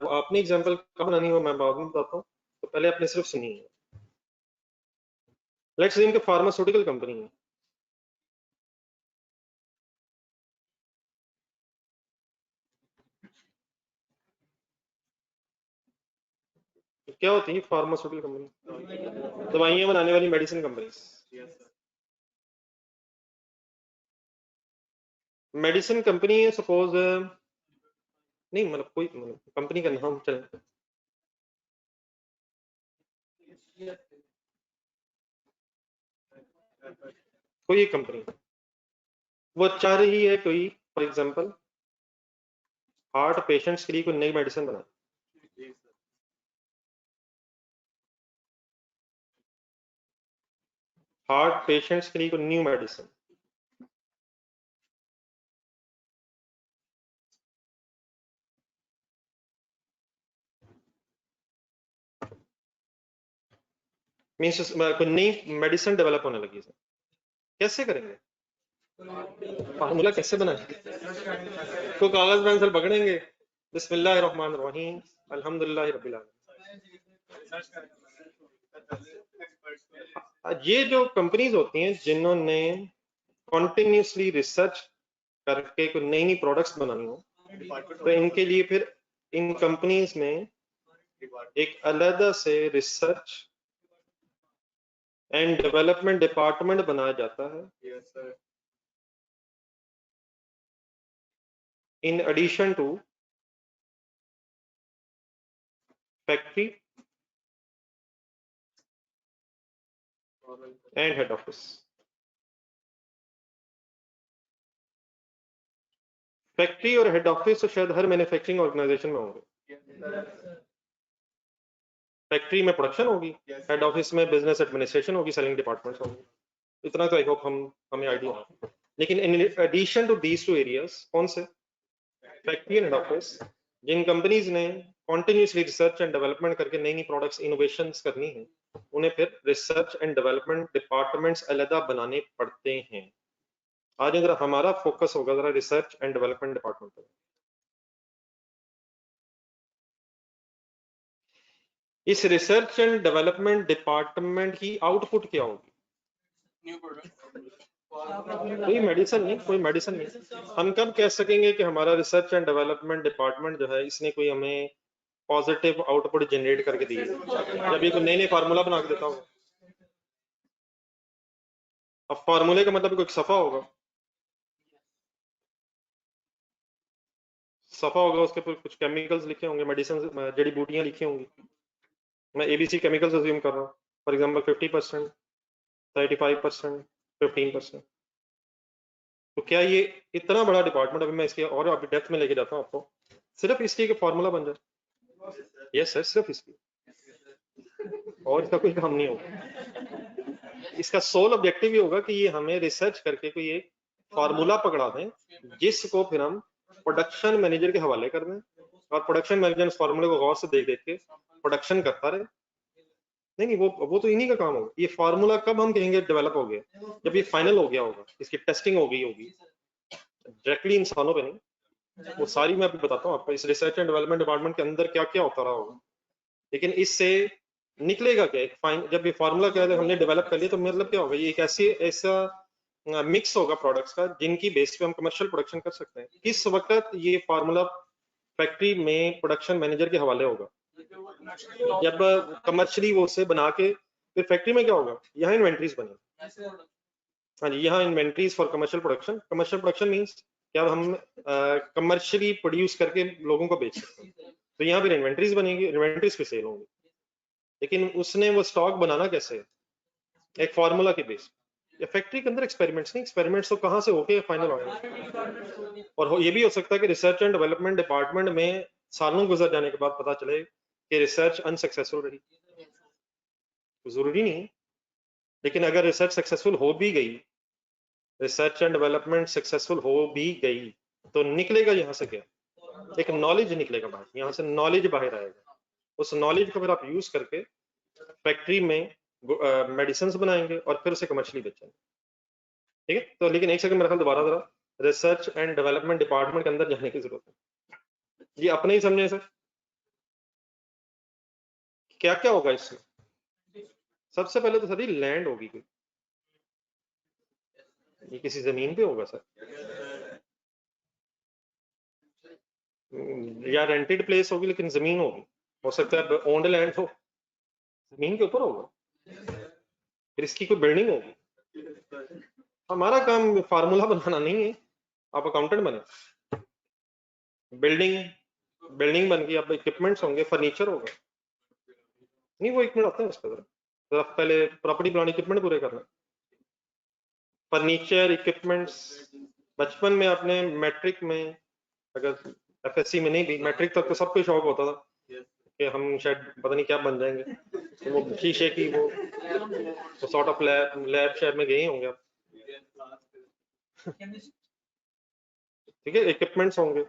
वो आपने एग्जांपल कब बनानी है मैं बाद में बताता हूँ, तो पहले आपने सिर्फ सुनी है। लेट्स अज्यूम कि फार्मास्यूटिकल कंपनी है, तो क्या होती है फार्मास्यूटिकल कंपनी? दवाइयां बनाने वाली मेडिसिन कंपनी। मेडिसिन कंपनी है सपोज, नहीं मतलब कोई कंपनी का नाम चले, कोई एक कंपनी वो चाह रही है कोई फॉर एग्जांपल हार्ट पेशेंट्स के लिए कोई नई मेडिसिन बनाए। हार्ट पेशेंट्स के लिए कोई न्यू मेडिसिन, मीन्स कोई नई मेडिसिन डेवलप होने लगी है। कैसे करेंगे? फार्मूला कैसे बनाएंगे? तो कागज पेंसिल पकड़ेंगे, बिस्मिल्लाहिर्रहमानिर्रहीम अल्हम्दुलिल्लाहि रब्बिल आलमीन। ये जो कंपनीज होती हैं जिन्होंने कॉन्टिन्यूसली रिसर्च करके कोई नई नई प्रोडक्ट्स बनानी हो, तो इनके लिए फिर इन कंपनीज में एक अलग से रिसर्च एंड डेवलपमेंट डिपार्टमेंट बनाया जाता है, in addition to factory and head office. Factory और हेड ऑफिस तो शायद हर मैन्युफैक्चरिंग ऑर्गेनाइजेशन में होंगे। फैक्ट्री में प्रोडक्शन होगी, हेड ऑफिस में बिजनेस एडमिनिस्ट्रेशन होगी, सेलिंग डिपार्टमेंट्स होंगे। इतना तो आई होप हमें आइडिया हो। लेकिन in addition to these two areas, कौन से? फैक्ट्री एंड हेड ऑफिस, जिन कंपनीज ने कॉन्टिन्यूसली रिसर्च एंड डेवलपमेंट करके नई नई प्रोडक्ट्स इनोवेशंस करनी है, उन्हें फिर रिसर्च एंड डेवलपमेंट डिपार्टमेंट्स अलग बनाने पड़ते हैं। आज अगर हमारा फोकस होगा जरा रिसर्च एंड डेवलपमेंट डिपार्टमेंट पर, इस रिसर्च एंड डेवलपमेंट डिपार्टमेंट की आउटपुट क्या होगी? New product. कोई मेडिसिन नहीं, कोई मेडिसिन नहीं। हम कब कह सकेंगे कि हमारा रिसर्च एंड डेवलपमेंट डिपार्टमेंट जो है इसने कोई हमें पॉजिटिव आउटपुट जनरेट करके दी है? जब ये कोई नए नए फार्मूला बना के देता होगा। अब फार्मूले का मतलब कोई सफा होगा, सफा होगा, उसके ऊपर कुछ केमिकल्स लिखे होंगे, मेडिसिन जड़ी बूटियां लिखी होंगी। मैं एबीसी केमिकल्स अज्यूम कर रहा हूँ, फॉर एग्जांपल 50%, 35%, 15%। तो क्या ये इतना बड़ा डिपार्टमेंट, अभी मैं इसके और अभी डेप्थ में लेके जाता हूँ आपको, सिर्फ इसलिए कि फार्मूला बन जाए? यस सर, सिर्फ इसलिए, और इसका कोई काम नहीं होगा। इसका सोल ऑब्जेक्टिव ये होगा कि ये हमें रिसर्च करके कोई एक फार्मूला पकड़ा दें जिसको फिर हम प्रोडक्शन मैनेजर के हवाले कर दें, और प्रोडक्शन मैनेजर उस फार्मूले को गौर से देख देख के प्रोडक्शन करता रहे। नहीं वो तो इन्हीं का काम होगा। ये फार्मूला कब हम कहेंगे डेवलप हो गया? जब ये फाइनल हो गया होगा, इसकी टेस्टिंग हो गई होगी, डायरेक्टली इंसानों पे नहीं। वो सारी मैं अभी बताता हूँ आपको, इस रिसर्च एंड डेवलपमेंट डिपार्टमेंट के अंदर क्या क्या होता रहा होगा। लेकिन इससे निकलेगा क्या? एक फाइन, जब ये फार्मूला क्या है हमने डेवलप कर लिया, तो मतलब क्या होगा? ये एक ऐसा मिक्स होगा प्रोडक्ट्स का जिनकी बेस पे हम कमर्शियल प्रोडक्शन कर सकते हैं। किस वक्त ये फार्मूला फैक्ट्री में प्रोडक्शन मैनेजर के हवाले होगा? जब कमर्शियली वो उसे बना के फिर फैक्ट्री में क्या होगा? यहाँ इन्वेंट्रीज बने। हाँ जी, यहाँ inventories for commercial production. Commercial production means क्या? हम कमर्शियली प्रोड्यूस करके लोगों को बेच सकते हैं, तो यहाँ फिर इन्वेंट्रीज बनेगी, इन्वेंट्रीज पे सेल होंगी। लेकिन उसने वो स्टॉक बनाना कैसे है? एक फार्मूला के बेस। या फैक्ट्री के अंदर एक्सपेरिमेंट्स नहीं, एक्सपेरिमेंट्स तो कहाँ से होके फाइनल होगा। और ये भी हो सकता है कि रिसर्च एंड डेवलपमेंट डिपार्टमेंट में सालों गुजर जाने के बाद पता चले कि रिसर्च अनसक्सेसफुल रही। जरूरी नहीं, लेकिन अगर रिसर्च सक्सेसफुल हो भी गई, रिसर्च एंड डेवलपमेंट सक्सेसफुल हो भी गई, तो निकलेगा यहाँ से क्या? एक नॉलेज निकलेगा बाहर, यहाँ से नॉलेज बाहर आएगा। उस नॉलेज को फिर आप यूज करके फैक्ट्री में मेडिसिन बनाएंगे और फिर उसे कमर्शियली बेचेंगे। ठीक है, तो लेकिन एक सेकंड मेरा ख्याल दोबारा जरा रिसर्च एंड डेवलपमेंट डिपार्टमेंट के अंदर जाने की जरूरत है। ये अपने ही समझे सर, क्या क्या होगा इसमें? सबसे पहले तो सर लैंड होगी कोई, ये किसी जमीन पे होगा सर, या रेंटेड प्लेस होगी लेकिन जमीन होगी, हो सकता है ओन्ड लैंड हो, जमीन के ऊपर होगा, फिर इसकी कोई बिल्डिंग होगी। हमारा काम फार्मूला बनाना नहीं है, आप अकाउंटेंट बने। बिल्डिंग बन गई, अब इक्विपमेंट्स होंगे, फर्नीचर होगा। नहीं वो 1 मिनट आता है उसका, जरा पहले प्रॉपर्टी प्लान इक्विपमेंट पूरे करना। फर्नीचर इक्विपमेंट्स, बचपन में आपने मैट्रिक में, अगर एफएससी में नहीं भी, मैट्रिक तक तो सबको शौक होता था कि हम शायद पता नहीं क्या बन जाएंगे, तो वो शीशे की वो सॉर्ट ऑफ लैब शायद में गए होंगे आप। ठीक है, इक्विपमेंट्स होंगे,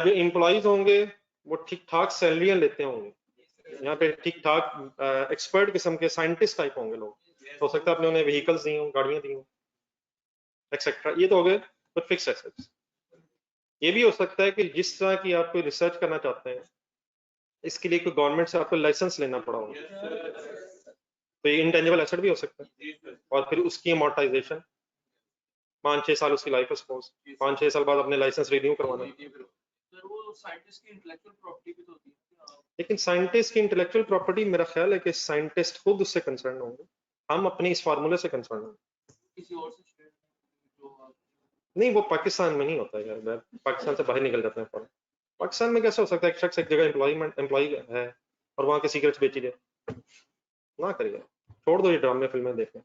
जो एम्प्लॉइज होंगे वो ठीक ठाक सैलरियां लेते होंगे, यहाँ पे ठीक ठाक एक्सपर्ट किस्म के साइंटिस्ट टाइप होंगे लोग, हो सकता है आपने उन्हें व्हीकल्स दी हो, गाड़ियां दी हो, एक्सेट्रा। ये तो हो गए कुछ फिक्स एसेट्स। ये भी हो सकता है कि जिस तरह की आप कोई रिसर्च करना चाहते हैं, इसके लिए कोई गवर्नमेंट से आपको लाइसेंस लेना पड़ा होगा, तो ये इंटेंजिबल एसेट भी हो सकता है। और फिर उसकी अमोर्टाइजेशन 5-6 साल उसकी लाइफ है, सपोज 5-6 साल बाद अपने लाइसेंस रिन्यू करवाना। सर वो साइंटिस्ट की इंटेलेक्चुअल प्रॉपर्टी भी तो होती है। लेकिन साइंटिस्ट की इंटेलेक्चुअल प्रॉपर्टी, मेरा ख्याल है कि साइंटिस्ट खुद उससे कंसर्न होंगे, हम अपने इस फार्मूले से कंसर्न होंगे। किसी और से नहीं, वो पाकिस्तान में नहीं होता यार, मैं पाकिस्तान से बाहर निकल जाते हैं फौरन। पाकिस्तान में कैसे हो सकता है एक शख्स एक जगह एम्प्लॉय है और वहां के सीक्रेट्स बेची जाए? ना करिए, छोड़ दो ये ड्रामे फिल्में देखने।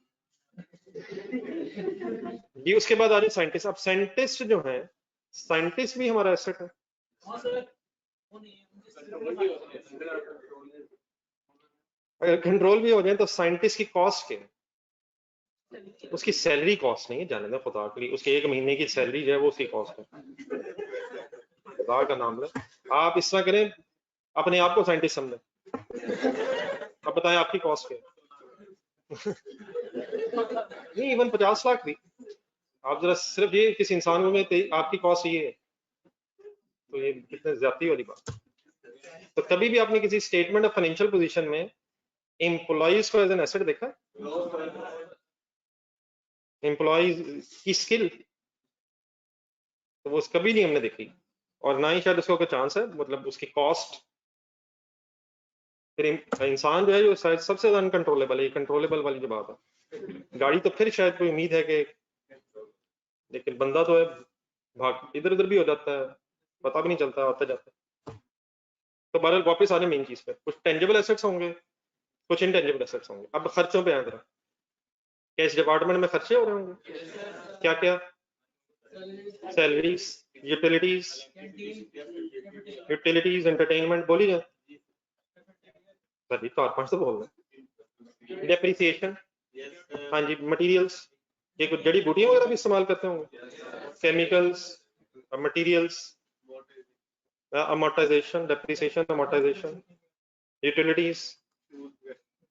ये उसके बाद आ रहे साइंटिस्ट। अब साइंटिस्ट जो है, साइंटिस्ट भी हमारा एसेट है। अगर कंट्रोल भी हो जाए तो साइंटिस्ट की कॉस्ट क्या है? उसकी सैलरी कॉस्ट नहीं है, जाने दो खुदा के लिए, उसके 1 महीने की सैलरी जो है वो उसकी कॉस्ट है, खुदा का नाम ले। आप इस तरह करें, अपने आप को साइंटिस्ट समझें, अब बताएं आपकी कॉस्ट क्या है? नहीं, इवन 50 लाख भी, आप जरा सिर्फ ये किसी इंसान को में आपकी कॉस्ट ये है, तो ये कितने ज्यादती वाली बात। तो कभी भी आपने किसी स्टेटमेंट ऑफ फाइनेंशियल पोजीशन में एम्प्लॉइज को एज एन एसेट देखा? एम्प्लॉइज की स्किल तो वो कभी नहीं हमने देखी, और ना ही शायद उसका कोई चांस है, मतलब उसकी कॉस्ट। फिर इंसान जो है जो शायद सबसे ज्यादा अनकंट्रोलेबल है, कंट्रोलेबल वाली जो बात है, गाड़ी तो फिर शायद कोई उम्मीद है कि, लेकिन बंदा तो है भाग इधर उधर भी हो जाता है, पता भी नहीं चलता, आता जाता है। तो बहरहाल वापस आने मेन चीज पे, कुछ टेंजिबल एसेट्स होंगे, कुछ इनटेंजिबल एसेट्स होंगे। अब खर्चों पे आए जरा, क्या इस डिपार्टमेंट में खर्चे हो रहे होंगे? क्या क्या? सैलरीज, यूटिलिटीज, एंटरटेनमेंट, बोली जाए सर, 4-5 तो बोल रहे। डेप्रिसिएशन, हाँ जी, मटेरियल्स, ये कुछ जड़ी बूटियां वगैरह भी इस्तेमाल करते होंगे, chemicals, materials, amortisation, depreciation, amortisation, utilities.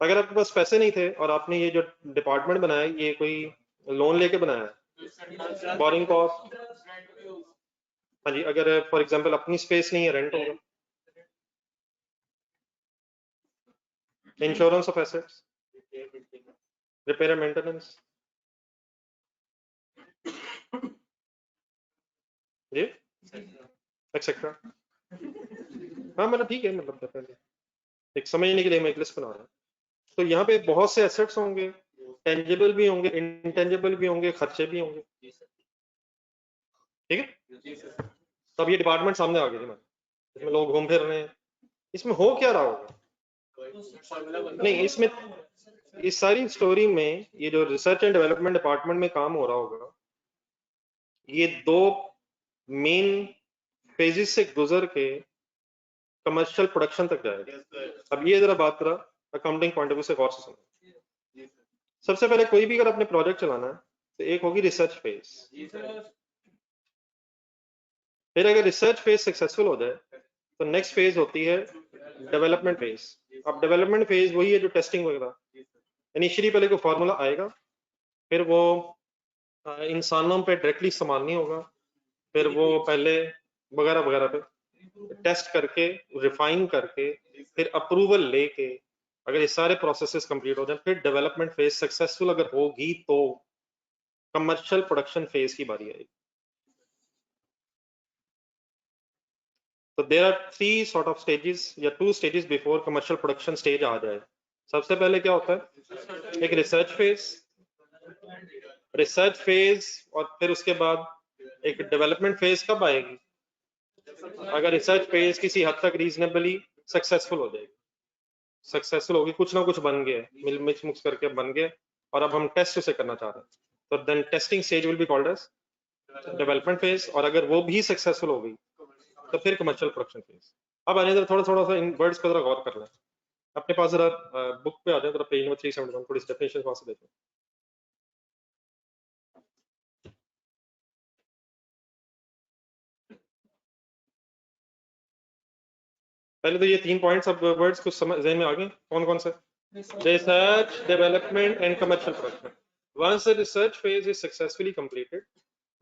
अगर आपके पास पैसे नहीं थे और आपने ये जो डिपार्टमेंट बनाया, ये कोई लोन लेके बनाया है, बोरिंग कॉस्ट, हाँ जी, अगर फॉर एग्जांपल अपनी स्पेस नहीं है, रेंट होगा। Insurance of assets, repair and maintenance, जी, एक्सेट्रा। हाँ मतलब ठीक है, मतलब डेफिनेटली एक समझने के लिए मैं एक लिस्ट बना रहा हूँ। तो यहाँ पे बहुत से एसेट्स होंगे, टेंजिबल भी होंगे, इंटेंजिबल भी होंगे, खर्चे भी होंगे। ठीक है, तो अब ये डिपार्टमेंट सामने आ गए हमारे, इसमें लोग घूम फिर रहे हैं, इसमें हो क्या रहा होगा? नहीं, इसमें इस सारी स्टोरी में ये जो रिसर्च एंड डेवलपमेंट डिपार्टमेंट में काम हो रहा होगा, ये 2 मेन फेजेस से गुजर के कमर्शियल प्रोडक्शन तक जाएगा। अब ये जरा बात करा अकाउंटिंग पॉइंट ऑफ व्यू से गौर से सुनो। जी सर। सबसे पहले कोई भी अगर अपने प्रोजेक्ट चलाना है तो एक होगी रिसर्च फेज। जी सर। फिर अगर रिसर्च फेज सक्सेसफुल हो जाए तो नेक्स्ट फेज होती है डेवलपमेंट फेज। अब डेवलपमेंट फेज वही है जो टेस्टिंग वगैरह। इनिशियली पहले कोई फार्मूला आएगा, फिर वो इंसानों पे डायरेक्टली इस्तेमाल नहीं होगा, फिर वो पहले वगैरह वगैरह पे टेस्ट करके रिफाइन करके फिर अप्रूवल लेके अगर ये सारे प्रोसेसेस कंप्लीट हो जाए फिर डेवलपमेंट फेज सक्सेसफुल अगर होगी तो कमर्शियल प्रोडक्शन फेज की बारी आएगी। तो there are 3 sort of stages या 2 stages before commercial production stage आ जाए। सबसे पहले क्या होता है, एक रिसर्च फेज और फिर उसके बाद एक डेवलपमेंट फेज कब आएगी, अगर रिसर्च फेज किसी हद तक रीजनेबली सक्सेसफुल हो जाएगी, सक्सेसफुल होगी, कुछ ना कुछ बन गया, मिल मिक्स मुक्स करके बन गया और अब हम टेस्ट उसे करना चाह रहे हैं, तो then testing stage will be called as development phase. और अगर वो भी सक्सेसफुल हो गई तो फिर कमर्शियल प्रोडक्शन फेज। अब आने थोड़ा थोड़ा सा इन वर्ड्स पर जरा गौर कर लें। अपने पास जरा बुक पे आ जाए, जरा पेज नंबर 371 थोड़ी डेफिनेशन वहां से देखें। पहले तो ये 3 पॉइंट्स, अब वर्ड्स कुछ समझ ज़हन में आ गए कौन कौन से? Research, development and commercial production. Once the research phase is successfully completed,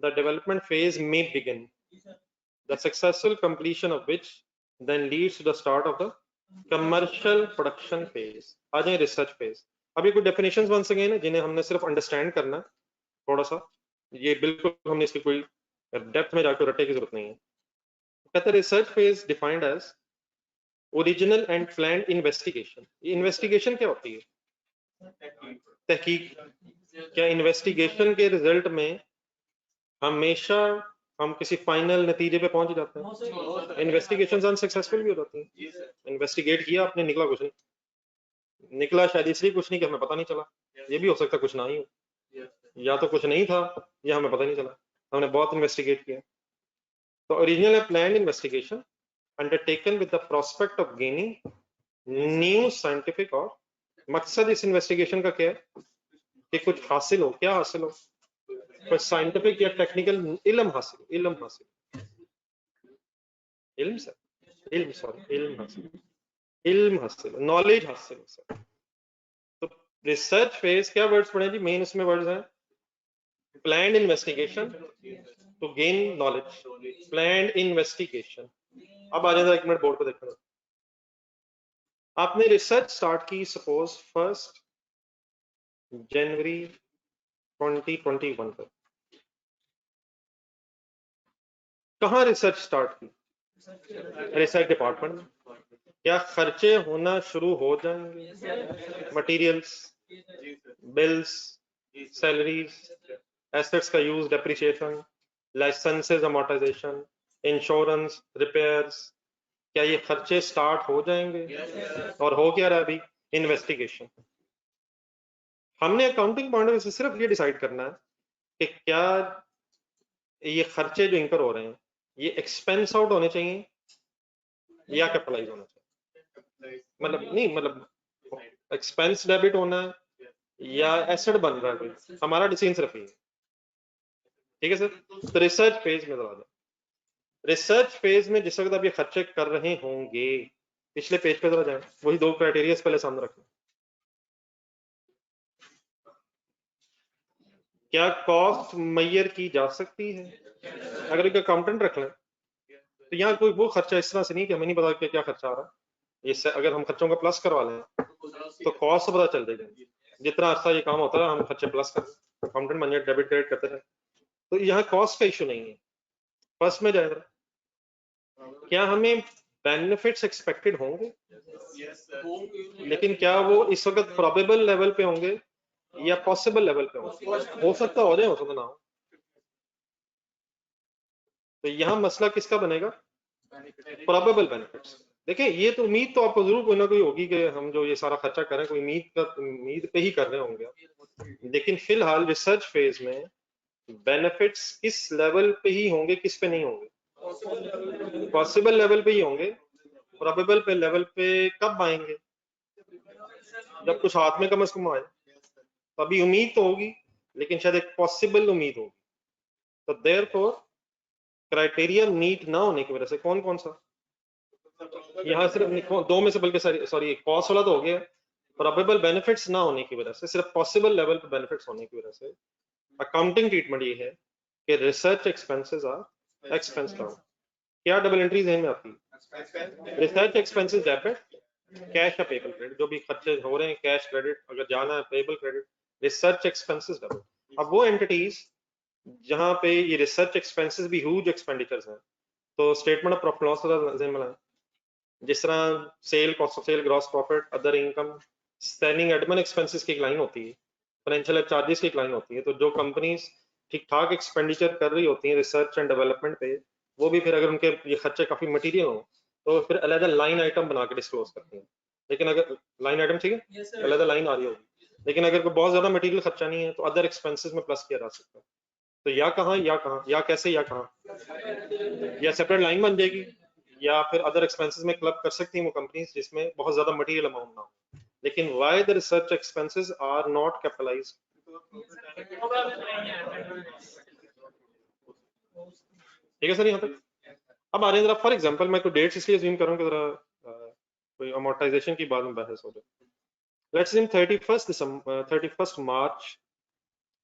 the development phase may begin, the successful completion of which then leads to the start of the commercial production phase. आ जाए research phase। अब ये कुछ definitions once again है जिन्हें हमने सिर्फ understand करना है थोड़ा सा, ये बिल्कुल हमने इसकी कोई डेप्थ में जाकर रटने की जरूरत नहीं है। कहते हैं research phase defined as original and planned investigation. Investigation क्या होती है? तहकीक। क्या इन्वेस्टिगेशन के रिजल्ट में हमेशा हम किसी फाइनल नतीजे पे पहुंच जाते हैं? इन्वेस्टिगेशन अनसक्सेसफुल भी हो जाती है। इन्वेस्टिगेट किया आपने, निकला कुछ नहीं, निकला शायद इसलिए कुछ नहीं कि हमें पता नहीं चला, ये भी हो सकता कुछ ना ही हो, या तो कुछ नहीं था या हमें पता नहीं चला, हमने बहुत इन्वेस्टिगेट किया। तो original and planned investigation undertaken with the prospect of gaining new scientific, और मकसद इस इन्वेस्टिगेशन का क्या है कि कुछ हासिल हो। क्या हासिल हो? कुछ साइंटिफिक या टेक्निकल इल्म हासिल, इल्म हासिल, इल्म सर, इल्म सॉरी, इल्म हासिल, इल्म हासिल, नॉलेज हासिल सर। तो रिसर्च फेज क्या वर्ड्स पढ़े जी? मेन इसमें वर्ड्स हैं planned investigation to gain knowledge, planned investigation. अब आ जाएगा, एक मिनट बोर्ड पे देखना। आपने रिसर्च स्टार्ट की सपोज 1 जनवरी 2021 पर, कहाँ रिसर्च स्टार्ट की? रिसर्च डिपार्टमेंट में। क्या खर्चे होना शुरू हो जाएंगे? मटेरियल्स, बिल्स, सैलरीज, एसेट्स का use, depreciation, licenses, amortization, insurance, repairs, क्या ये खर्चे स्टार्ट हो जाएंगे? और हो क्या रहा अभी? इन्वेस्टिगेशन। हमने अकाउंटिंग पॉइंट ऑफ व्यू से सिर्फ ये डिसाइड करना है कि क्या ये खर्चे जो इंकर हो रहे हैं ये एक्सपेंस आउट होने चाहिए या कैपिटलाइज होना चाहिए। मतलब नहीं, मतलब एक्सपेंस डेबिट होना है या एसेट बन रहा है, हमारा डिसीजन सिर्फ ये। ठीक है सर। तो रिसर्च फेज में जरा, रिसर्च फेज में जिस वक्त आप ये खर्चे कर रहे होंगे, पिछले पेज पे जरा जाए, वही 2 क्राइटेरिया पहले सामने रखना। क्या कॉस्ट मैयर की जा सकती है? अगर एक अकाउंटेंट रख लें तो यहाँ कोई वो खर्चा इस तरह से नहीं कि हमें नहीं पता कि क्या खर्चा आ रहा है। इससे अगर हम खर्चों का प्लस करवा लें तो कॉस्ट पता चल जाएगा। जितना अच्छा ये काम होता है हम खर्चे प्लस कर, अकाउंटेंट मन डेबिट क्रेडिट करते हैं, तो यहाँ कॉस्ट का इशू नहीं है। फर्स्ट में जाएगा, क्या हमें बेनिफिट्स एक्सपेक्टेड होंगे? लेकिन क्या वो इस वक्त प्रोबेबल लेवल पे होंगे या पॉसिबल लेवल पे होंगे? हो सकता हो जाए, हो सकता ना हो। तो यहाँ मसला किसका बनेगा? Probable benefits. देखिए ये तो उम्मीद तो आपको जरूर कोई ना कोई होगी कि हम जो ये सारा खर्चा करें कोई उम्मीद पे ही कर रहे होंगे, लेकिन फिलहाल रिसर्च फेज में बेनिफिट्स किस लेवल पे ही होंगे, किस पे नहीं होंगे? पॉसिबल लेवल पे ही होंगे। प्रोबेबल पे लेवल पे कब आएंगे? जब कुछ हाथ में कम से कम आए, तो अभी उम्मीद तो होगी, लेकिन शायद एक पॉसिबल उम्मीद होगी। तो देयरफॉर क्राइटेरिया मीट ना होने की वजह से कौन कौन सा, यहाँ सिर्फ दो में से, बल्कि सॉरी कॉस्ट वाला तो हो गया, प्रोबेबल बेनिफिट्स ना होने की वजह से, सिर्फ पॉसिबल लेवल पे बेनिफिट्स होने की वजह से अकाउंटिंग ट्रीटमेंट ये है कि research expenses are expense down. क्या डबल एंट्री ज़हन में आती है? रिसर्च एक्सपेंसेस डेबिट, कैश या पेबल क्रेडिट, जो भी खर्चे हो रहे हैं कैश क्रेडिट, अगर जाना है payable credit, research expenses debit. अब वो एंटिटीज जहां पे ये रिसर्च एक्सपेंसेस भी ह्यूज एक्सपेंडिचर्स हैं, तो स्टेटमेंट ऑफ प्रॉफिट लॉस ज़हन में लाएं। जिस तरह sale, cost of sale, gross profit, other income, selling admin expenses की एक लाइन होती है, फाइनेंशियल चार्जेस की एक लाइन होती है। तो जो कंपनीज ठीक ठाक एक्सपेंडिचर कर रही होती हैं रिसर्च एंड डेवलपमेंट पे, वो भी फिर अगर उनके ये खर्चे काफी मटीरियल हो तो फिर अलग लाइन आइटम बना के डिस्क्लोज करती हैं। लेकिन अगर लाइन आइटम, ठीक है, अलग लाइन आ रही होगी, लेकिन अगर कोई बहुत ज्यादा मटीरियल खर्चा नहीं है तो अदर एक्सपेंसेस में प्लस किया जा सकता है। तो या कहाँ या कहाँ, या कैसे या कहाँ, या सेपरेट लाइन बन जाएगी, या फिर अदर एक्सपेंसेस में क्लब कर सकती हैं वो कंपनीज जिसमें बहुत ज्यादा मटेरियल अमाउंट ना हो। लेकिन why the research expenses are not capitalized? ठीक है सर, यहाँ तक। अब आ रहे हैं जरा, फॉर एग्जांपल मैं कोई डेट्स इसलिए अज्यूम करूँ कि जरा कोई अमोर्टाइजेशन की बाद में बहस हो जाए। लेट्स अज्यूम 31 मार्च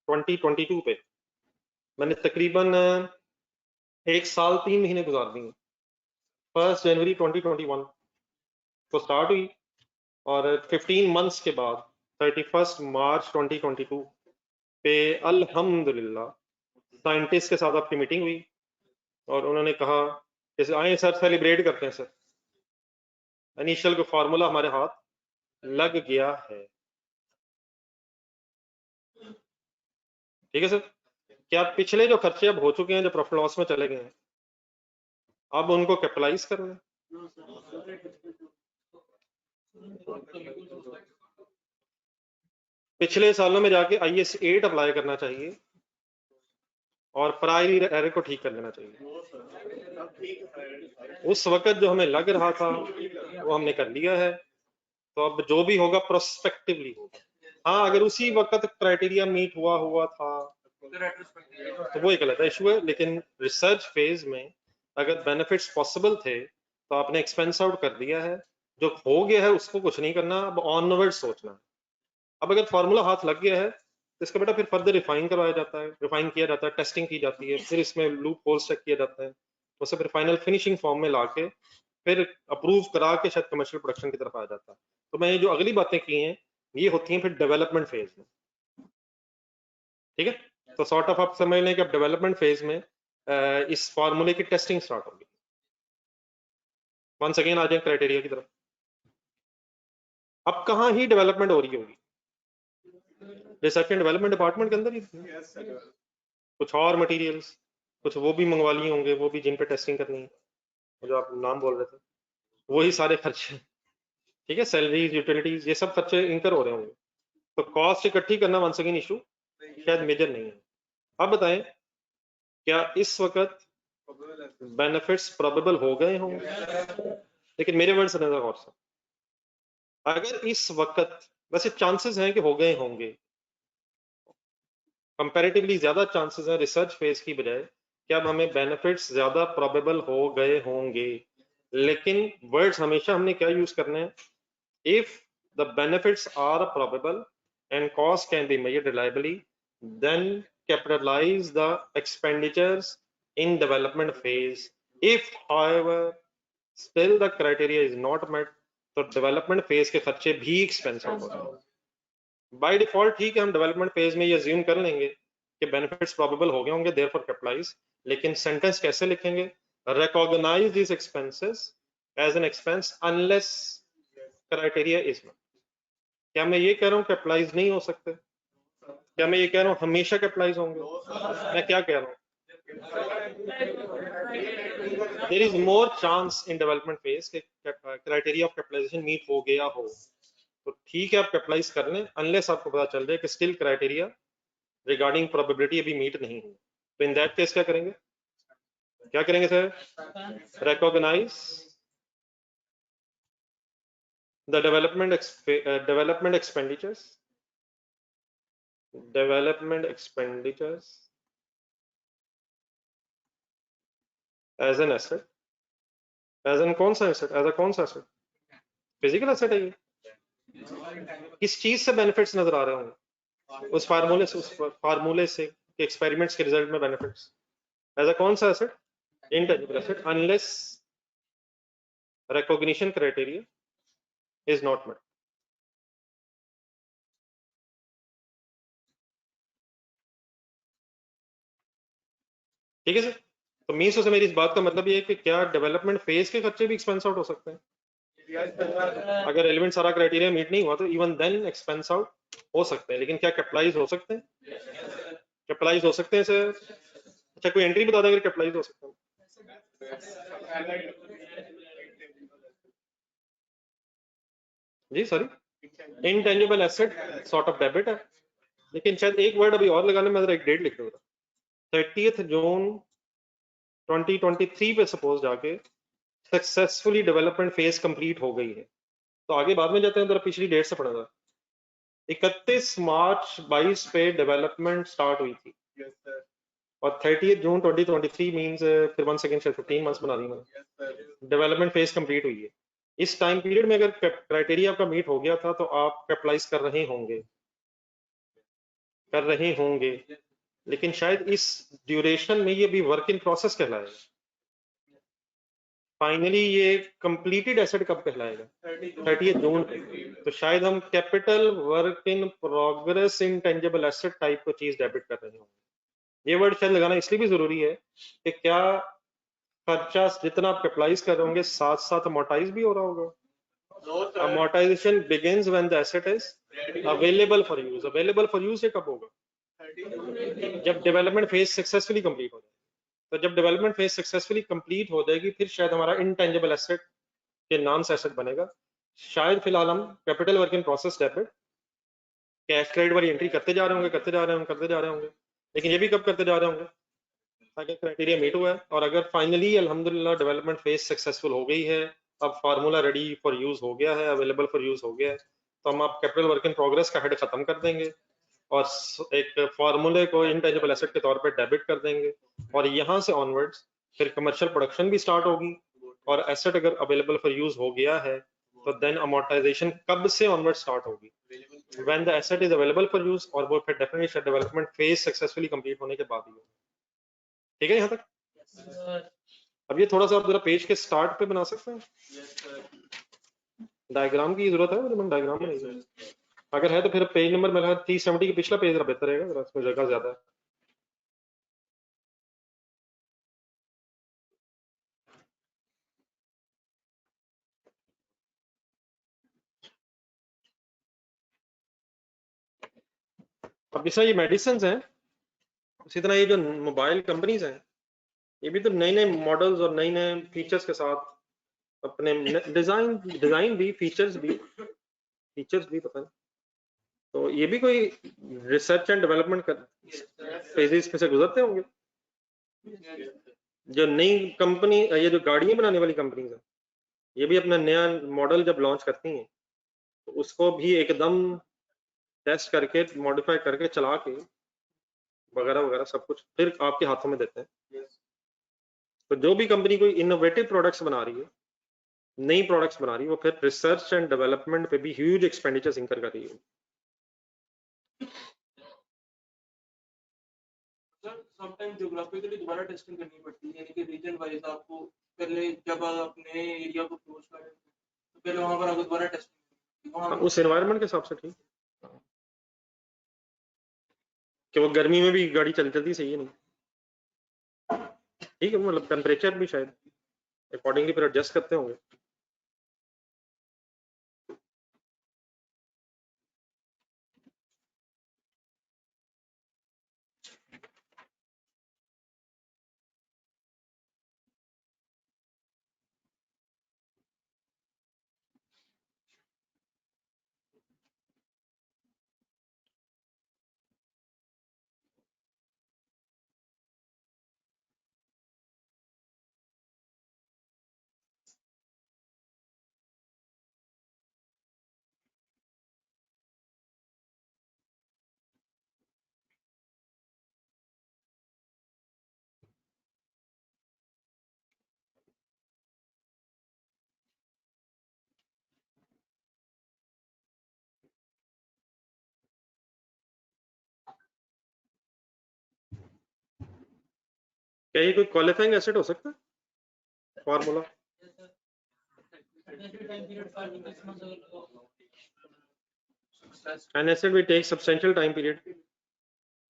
2022 पे मैंने तकरीबन 1 साल 3 महीने गुजार दिए। 1 जनवरी 2021 को स्टार्ट हुई और 15 मंथ्स के बाद 31 मार्च 2022 पे अल्हम्दुलिल्लाह साइंटिस्ट के साथ आपकी मीटिंग हुई और उन्होंने कहा जैसे आए सर सेलिब्रेट करते हैं सर, इनिशियल को फार्मूला हमारे हाथ लग गया है। ठीक है सर, क्या पिछले जो खर्चे अब हो चुके हैं, जो प्रॉफिट लॉस में चले गए हैं, अब उनको कैपिटलाइज कर रहे हैं? पिछले सालों में जाके IAS 8 अप्लाई करना चाहिए और प्रायर एरर को ठीक कर लेना चाहिए। उस वक्त जो हमें लग रहा था वो हमने कर लिया है, तो अब जो भी होगा प्रोस्पेक्टिवली होगा। हाँ, अगर उसी वक्त क्राइटेरिया मीट हुआ था तो वो एक गलत इशू है, लेकिन रिसर्च फेज में अगर बेनिफिट्स पॉसिबल थे तो आपने एक्सपेंस आउट कर दिया है, जो हो गया है उसको कुछ नहीं करना, अब ऑनवर्ड सोचना है। अब अगर फार्मूला हाथ लग गया है तो इसका बेटा फिर फर्दर रिफाइन करवाया जाता है, रिफाइन किया जाता है, टेस्टिंग की जाती है, फिर इसमें लूप होल्स चेक किया जाता है, उसे फिर फाइनल फिनिशिंग फॉर्म में लाके फिर अप्रूव करा के शायद कमर्शियल प्रोडक्शन की तरफ आ जाता है। तो मैं ये जो अगली बातें की हैं ये होती हैं फिर डेवलपमेंट फेज में। ठीक है, तो सॉर्ट ऑफ आप समझ लें कि अब डेवलपमेंट फेज में इस फार्मूले की टेस्टिंग स्टार्ट होगी। वंस अगेन आ जाए क्राइटेरिया की तरफ। अब कहाँ ही डेवलपमेंट हो रही होगी? रिसर्च एंड डेवलपमेंट डिपार्टमेंट के अंदर ही कुछ और मटेरियल्स, कुछ वो भी मंगवा लिए होंगे, वो भी जिन पे टेस्टिंग करनी है, जो आप नाम बोल रहे थे, वही सारे खर्चे। ठीक है, सैलरीज, यूटिलिटीज, ये सब खर्चे इंकर हो रहे होंगे। तो कॉस्ट इकट्ठी करना वंस अगेन इशू शायद मेजर नहीं है। अब बताएं, क्या इस वक्त बेनिफिट्स प्रोबेबल हो गए होंगे? लेकिन मेरे वर्ड से नजर और से, अगर इस वक्त वैसे चांसेस हैं कि हो गए होंगे, कंपैरेटिवली ज्यादा चांसेस हैं रिसर्च फेज की बजाय कि अब हमें बेनिफिट्स ज्यादा प्रोबेबल हो गए होंगे। लेकिन वर्ड्स हमेशा हमने क्या यूज करने हैं? If the benefits are probable and cost can be measured reliably, then capitalize the expenditures in development phase. If however still the criteria is not met, तो डेवलपमेंट फेज के खर्चे भी एक्सपेंस आउट होते हैं by default. ठीक है, हम development phase में ये अज्यूम कर लेंगे कि बेनिफिट्स प्रोबेबल हो गए होंगे, देयरफॉर कैपिटलाइज। लेकिन सेंटेंस कैसे लिखेंगे? Recognize this expenses as an expense unless criteria is met. क्या मैं ये कह रहा हूँ कैपिटलाइज नहीं हो सकते? क्या मैं ये कह रहा हूँ हमेशा कैपिटलाइज होंगे? मैं क्या कह रहा हूँ? There is more chance in development phase के क्राइटेरिया ऑफ कैपिटलाइजेशन मीट हो गया हो, तो ठीक है आप कैपिटलाइज कर लें, अनलेस आपको पता चल जाए कि स्टिल क्राइटेरिया रिगार्डिंग प्रोबेबिलिटी अभी मीट नहीं हुई। तो इन दैट केस क्या करेंगे? क्या करेंगे sir? Recognize the development expenditures as an asset, as an कौन सा asset, as a कौन सा asset, फिजिकल एसेट है ये, किस चीज से बेनिफिट्स नजर आ रहे होंगे, उस फार्मूले से कि एक्सपेरिमेंट्स के रिजल्ट में बेनिफिट्स, एज अ कौन सा asset, intangible asset, unless recognition criteria is not met. ठीक है सर, तो मीन्स से मेरी इस बात का मतलब ये है कि क्या डेवलपमेंट फेज के खर्चे भी एक्सपेंस आउट हो सकते हैं, अगर एलिमेंट सारा क्राइटेरिया मीट नहीं हुआ तो इवन देन एक्सपेंस आउट हो सकते हैं, लेकिन क्या कैपिटलाइज हो सकते हैं, कैपिटलाइज हो सकते हैं सर, अच्छा कोई एंट्री बता दें अगर कैपिटलाइज हो सकते हैं, जी sorry, intangible asset sort of debit है, लेकिन शायद एक वर्ड अभी और लगाने में एक डेट लिख दूंगा, 30 जून 2023 पे सपोज जाके सक्सेसफुली डेवलपमेंट फेज कंप्लीट हो गई है, तो आगे बाद में जाते हैं, जरा पिछली डेट से पढ़ा था, 31 मार्च 22 पे डेवलपमेंट स्टार्ट हुई थी, और 30 जून 2023 मींस फिर 1 सेकंड से 15 मंथ्स बना दी मैंने, डेवलपमेंट फेज कंप्लीट हुई है, इस टाइम पीरियड में अगर क्राइटेरिया आपका मीट हो गया था तो आप कैपिटलाइज कर रहे होंगे, लेकिन शायद इस ड्यूरेशन में ये भी वर्क इन प्रोसेस कहलाएगा, फाइनली ये कंप्लीटेड एसेट कब कहलाएगा, 30 जून पे, तो शायद हम capital work in progress intangible asset type को चीज डेबिट कर रहे होंगे, ये वर्ड शायद लगाना इसलिए भी जरूरी है कि क्या खर्चा जितना आप कैपिटलाइज कर रहे होंगे साथ साथ अमोर्टाइज भी हो रहा होगा, amortization begins when the asset is available for use, available for use ये कब होगा, जब डेवलपमेंट फेज सक्सेसफुली कंप्लीट हो जाए, तो जब डेवलपमेंट फेज सक्सेसफुली कंप्लीट हो जाएगी फिर शायद हमारा इंटेंजिबल एसेट के नाम से एसेट बनेगा, शायद फिलहाल हम capital work in process debit cash credit वाली एंट्री करते जा रहे होंगे, लेकिन ये भी कब करते जा रहे होंगे, अगर क्राइटेरिया मीट हुआ है, और अगर फाइनली अल्हम्दुलिल्लाह डेवलपमेंट फेज सक्सेसफुल हो गई है, अब फार्मूला रेडी फॉर यूज हो गया है, अवेलेबल फॉर यूज हो गया है, तो हम आप कैपिटल वर्क इन प्रोग्रेस का हेड खत्म कर देंगे और एक फार्मूले को इंटेंजिबल एसेट के तौर पे डेबिट कर देंगे, और यहाँ से ऑनवर्ड्स फिर कमर्शियल प्रोडक्शन भी स्टार्ट होगी, और एसेट अगर अवेलेबल फॉर यूज हो गया है तो देन अमोर्टाइजेशन कब से ऑनवर्ड स्टार्ट होगी, when the asset is available for use, और वो फिर definitely development phase successfully complete होने के बाद ही होगी, ठीक है यहाँ तक। अब ये थोड़ा सा आप जरा पेज के स्टार्ट पे बना सकते हैं, डायग्राम की जरूरत है, मैंने डायग्राम बनाई, अगर है तो फिर पेज नंबर मेरा 370 के पिछला पेज बेहतर रहेगा, जरा इसमें जगह ज्यादा है। अब जिस तरह ये मेडिसिन हैं, उसी तरह ये जो मोबाइल कंपनीज हैं, ये भी तो नए नए मॉडल्स और नए नए फीचर्स के साथ अपने डिजाइन भी फीचर्स भी पता नहीं, तो ये भी कोई रिसर्च एंड डेवलपमेंट फेजेस में से गुजरते होंगे, जो नई कंपनी, ये जो गाड़ियां बनाने वाली कंपनीज हैं, ये भी अपना नया मॉडल जब लॉन्च करती हैं तो उसको भी एकदम टेस्ट करके मॉडिफाई करके चला के वगैरह वगैरह सब कुछ फिर आपके हाथों में देते हैं, तो जो भी कंपनी कोई इनोवेटिव प्रोडक्ट्स बना रही है, नई प्रोडक्ट्स बना रही है, वो फिर रिसर्च एंड डेवलपमेंट पे भी ह्यूज एक्सपेंडिचर्स इंकर कर रही है। सर समटाइम ज्योग्राफिकली दोबारा टेस्टिंग करनी पड़ती है, यानी कि रीजन वाइज आपको पहले जब आप अपने एरिया को क्लोज करें तो पहले वहां पर आपको दोबारा टेस्टिंग वहां उस एनवायरनमेंट के हिसाब से ठीक, कि वो गर्मी में भी गाड़ी चलती सही है नहीं, ठीक है, मतलब टेम्परेचर भी शायद अकॉर्डिंगली फिर एडजस्ट करते होंगे। क्या ये कोई क्वालिफाइंग एसेट हो सकता है formula? An asset will take substantial time period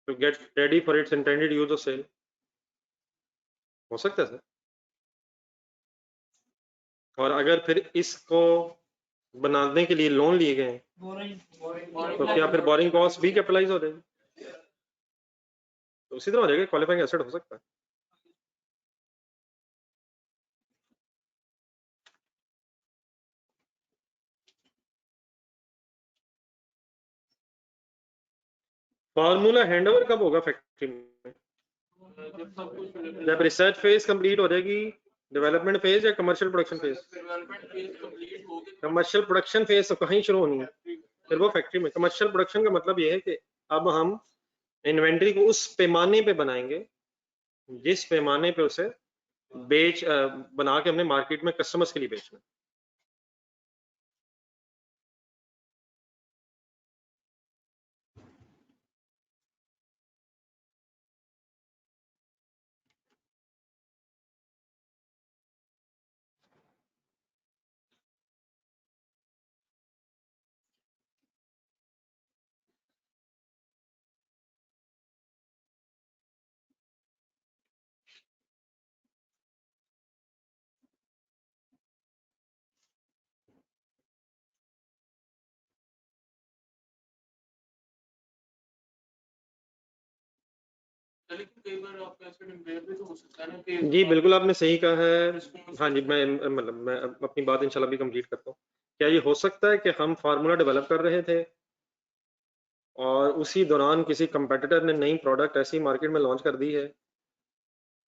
to get ready for its intended use or sale. हो सकता है सर। और अगर फिर इसको बनाने के लिए लोन लिए गए तो क्या फिर बोरिंग कॉस्ट भी कैपिटलाइज हो जाएगी? तो उसी तरह हो जाएगा, क्वालिफाइंग एसेट हो सकता है। फार्मूला हैंडओवर कब होगा फैक्ट्री में? जब रिसर्च फेज कंप्लीट हो जाएगी, डेवलपमेंट फेज या commercial production phase? Commercial production phase तो कहीं शुरू होनी है, फिर वो फैक्ट्री में। कमर्शियल प्रोडक्शन का मतलब ये है कि अब हम इन्वेंट्री को उस पैमाने पे बनाएंगे जिस पैमाने पे उसे बना के हमने मार्केट में कस्टमर्स के लिए बेचना। जी बिल्कुल आपने सही कहा है। हाँ जी, मैं अपनी बात इंशाल्लाह भी कंप्लीट करता हूँ। क्या ये हो सकता है कि हम फार्मूला डेवलप कर रहे थे और उसी दौरान किसी कंपेटिटर ने नई प्रोडक्ट ऐसी मार्केट में लॉन्च कर दी है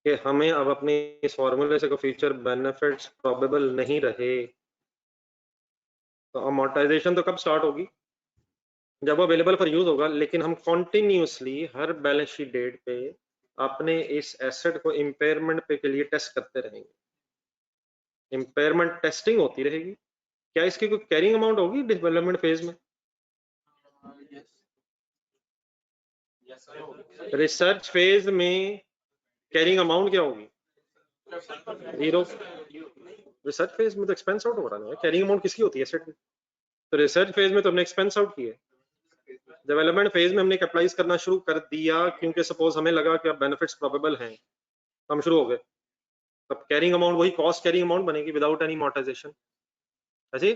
कि हमें अब अपने इस फार्मूले से कोई फ्यूचर बेनिफिट्स प्रोबेबल नहीं रहे, तो अमोर्टाइजेशन तो कब स्टार्ट होगी? जब वो अवेलेबल फॉर यूज होगा। लेकिन हम कॉन्टिन्यूसली हर बैलेंस शीट डेट पे अपने इस एसेट को इम्पेयरमेंट पे के लिए टेस्ट करते रहेंगे। इम्पेयरमेंट टेस्टिंग होती रहेगी। क्या इसकी कोई कैरिंग अमाउंट होगी डेवलपमेंट फेज में? रिसर्च फेज में कैरिंग अमाउंट क्या होगी? 0। रिसर्च फेज में तो एक्सपेंस आउट हो रहा है। कैरिंग अमाउंट किसकी होती है एसेट में? तो रिसर्च फेज में तो हमने एक्सपेंस आउट किया। डेवलपमेंट फेज में हमने कैपिटलाइज करना शुरू कर दिया क्योंकि सपोज हमें लगा कि अब बेनिफिट्स प्रोबेबल हैं, हम शुरू हो गए। तब कैरिंग अमाउंट वही कॉस्ट कैरिंग अमाउंट बनेगी विदाउट एनी अमोर्टाइजेशन। ऐसे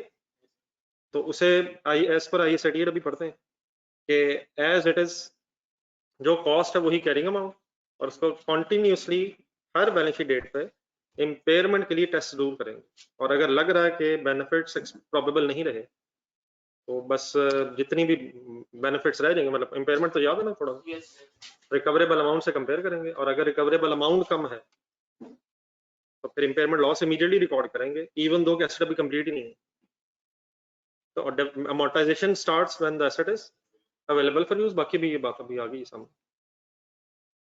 तो उसे एज पर आई सेट अभी पढ़ते हैं कि एज इट इज जो कॉस्ट है वही कैरिंग अमाउंट, और उसको कॉन्टिन्यूसली हर बैलेंस शीट डेट पे इम्पेयरमेंट के लिए टेस्ट जरूर करेंगे। और अगर लग रहा है कि बेनिफिट्स प्रोबेबल नहीं रहे तो बस जितनी भी बेनिफिट्स रह जाएंगे, मतलब इम्पेयरमेंट तो याद है ना थोड़ा, रिकवरेबल अमाउंट से कंपेयर करेंगे। और अगर रिकवरेबल अमाउंट कम है तो फिर इम्पेयरमेंट लॉस इमीडिएटली रिकॉर्ड करेंगे इवन दो एसेट अभी कंप्लीट ही नहीं है। तो amortisation starts when the asset is available for use. बाकी भी ये बात अभी आ गई सामने।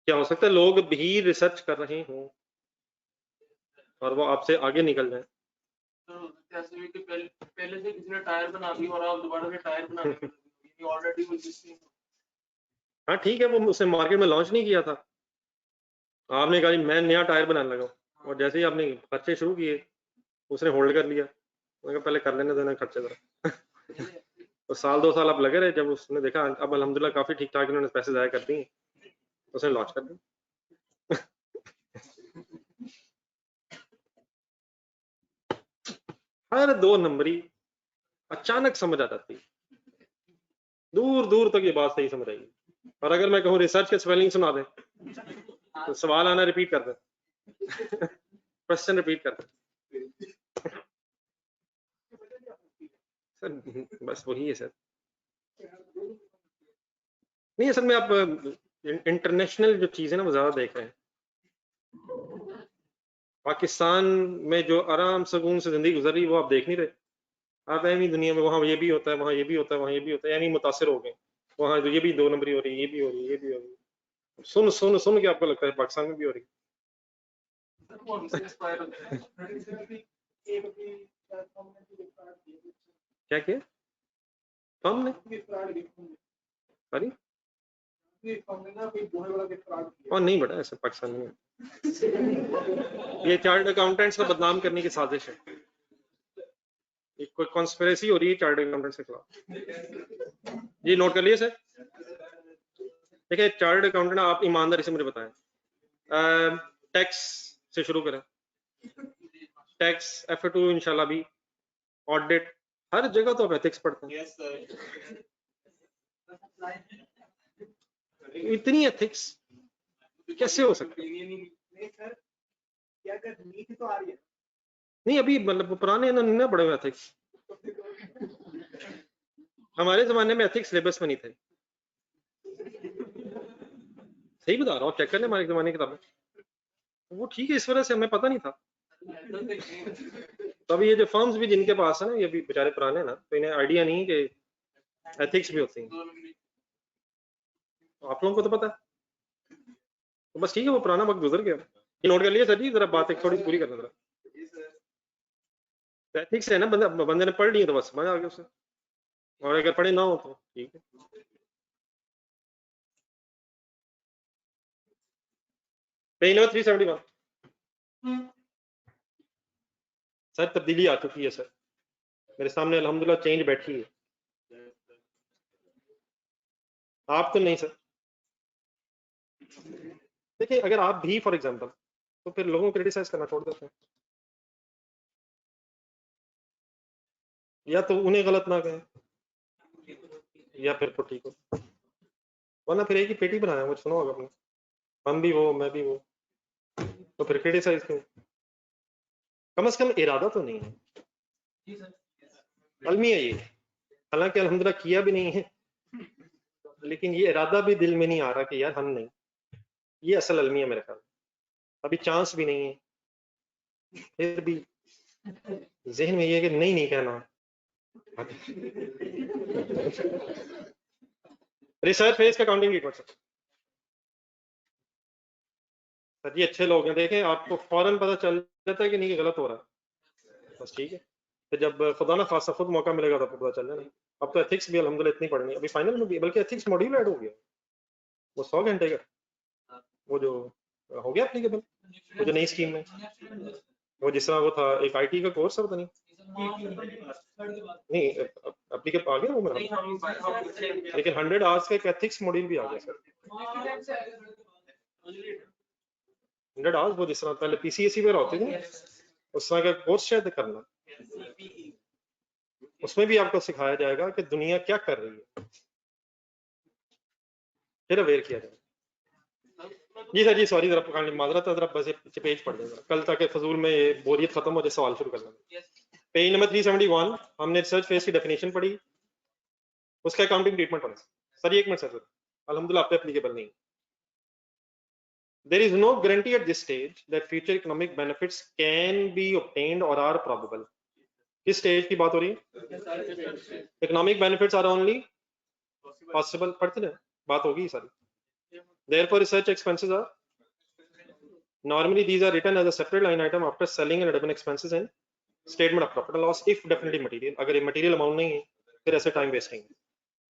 क्या हो सकता है लोग भी रिसर्च कर रहे हों और वो आपसे आगे निकल जाए। तो जैसे कि पहले से किसी ने टायर बना दिया और आप दोबारा से टायर बनाने के लिए ऑलरेडी एग्जिस्टिंग। हाँ ठीक है, वो उसने मार्केट में लॉन्च नहीं किया था, आपने कहा मैं नया टायर बनाने लगा, और जैसे ही आपने खर्चे शुरू किए उसने होल्ड कर लिया। मैंने कहा पहले कर लेने देना खर्चे जरा। तो साल 2 साल आप लगे रहे, जब उसने देखा अब अल्हम्दुलिल्लाह काफी ठीक ठाक इन्होंने पैसे जाया कर दिए, उसने लॉन्च कर दिया। हर 2 नंबरी अचानक समझ आ जाती है, दूर दूर तक ये बात सही समझ आएगी। और अगर मैं कहूँ रिसर्च के स्पेलिंग सुना दे तो सवाल आना रिपीट कर दे, क्वेश्चन रिपीट कर दे। सर बस वही है सर। नहीं असल में आप इंटरनेशनल जो चीज़ है ना वो ज़्यादा देख रहे हैं। पाकिस्तान में जो आराम सुकून से ज़िंदगी गुजर रही है वो आप देख नहीं रहे। आप ऐसी दुनिया में वहाँ ये भी होता है, वहाँ ये भी होता है, वहाँ ये भी होता है, यानी मुतासिर हो गए। वहाँ ये भी 2 नंबरी हो रही है, ये भी हो रही है, ये भी हो रही है। सुन सुन सुन के आपको लगता है पाकिस्तान में भी हो रही क्या किया हमने? अरे और नहीं बड़ा ऐसा पाकिस्तान में। ये चार्टर्ड अकाउंटेंट्स को बदनाम करने की साजिश है, एक कोई कॉन्स्पिरेसी हो रही है चार्टर्ड अकाउंटेंट्स के खिलाफ। जी नोट कर लिए सर। देखिए चार्टर्ड अकाउंटेंट, आप ईमानदारी से मुझे बताएं, टैक्स से शुरू करें, टैक्स FA2 इंशाल्लाह भी, ऑडिट, हर जगह तो आप एथिक्स पढ़ते हैं। Yes, sir. इतनी एथिक्स कैसे हो सकता है? नहीं सर, क्या कर नीति तो आ रही है। नहीं अभी मतलब पुराने ना बड़े हुए एथिक्स, हमारे जमाने में एथिक्स सिलेबस में नहीं थे। सही बता रहा हूँ, चेक करने हमारे जमाने की किताबें, वो ठीक है, इस वजह से हमें पता नहीं था। तो अभी ये जो फर्म्स भी जिनके पास है ना, ये भी बेचारे पुराने ना, तो इन्हें आइडिया नहीं कि एथिक्स भी होती हैं। आप लोगों को तो पता है, तो बस ठीक है, वो पुराना वक्त गुजर गया। ये नोट कर लिया सर जी, जरा बात एक थोड़ी पूरी करना जरा। एथिक्स है ना, बंदे ने पढ़ ली तो बस मजा आ गया उसे, और अगर पढ़े ना हो तो ठीक है। पेज नंबर 371 सर, तब्दीली आ चुकी है सर मेरे सामने, अल्हम्दुलिल्लाह चेंज बैठी है। आप तो नहीं सर। देखिए अगर आप भी फॉर एग्जांपल, तो फिर लोगों को क्रिटिसाइज करना छोड़ देते हैं, या तो उन्हें गलत ना कहें या फिर तो ठीक हो, वरना फिर एक ही पेटी बनाया, वो सुनो होगा आपने, हम भी वो मैं भी वो, तो फिर क्रिटिसाइज क्यों? कम से कम इरादा तो नहीं है, अलमी है ये, हालांकि अल्हम्दुलिल्लाह किया भी नहीं है, लेकिन ये इरादा भी दिल में नहीं आ रहा कि यार हम नहीं, ये असल अलमी है मेरे ख्याल, अभी चांस भी नहीं है, फिर भी जहन में ये है कि नहीं कहना। रिसर्च फेज का काउंटिंग ट्रीटमेंट सर जी, अच्छे लोग हैं, देखें आपको फौरन पता चल जाता है कि नहीं गलत हो रहा है, बस ठीक है, तो जब खुदा ना खासा खुद मौका मिलेगा तो आपको पता चल जाना। अब तो एथिक्स भी अल्हम्दुलिल्लाह इतनी पढ़नी है, अभी फाइनल में भी, बल्कि एथिक्स मॉड्यूल ऐड हो गया, वो 100 घंटे का, वो जो हो गया एप्लीकेबल, वो जो नई स्कीम में, वो जिस तरह वो था एक IT का कोर्स है, पता नहीं एप्लीकेबल आ गया वो मेरा, लेकिन 100 आवर्स का एक एथिक्स मॉड्यूल भी आ गया सर। 100 आवर्स, वो जिस तरह पहले PCSE वगैरह होती थी उस तरह का कोर्स शायद करना, उसमें भी आपको सिखाया जाएगा कि दुनिया क्या कर रही है, फिर अवेयर किया जाएगा। जी सर जी, सॉरी जरा माजरत है, जरा बस ये पेज पढ़ लेंगे कल ताकि फजूल में ये बोरियत खत्म हो जाए, सवाल शुरू कर लेंगे। पेज नंबर 371 हमने रिसर्च फेज की डेफिनेशन पढ़ी, उसका अकाउंटिंग ट्रीटमेंट होना सर। एक मिनट सर, अल्हम्दुलिल्लाह आप पे एप्लीकेबल नहीं। There is no guarantee at this stage that future economic benefits can be obtained or are probable. किस स्टेज की बात हो रही है? Economic benefits are only possible, पढ़ते हैं बात होगी सारी। Therefore research expenses are normally these are written as a separate line item after selling and admin expenses and statement of profit and loss if definitely material, अगर ये material amount नहीं है फिर ऐसे टाइम वेस्टिंग।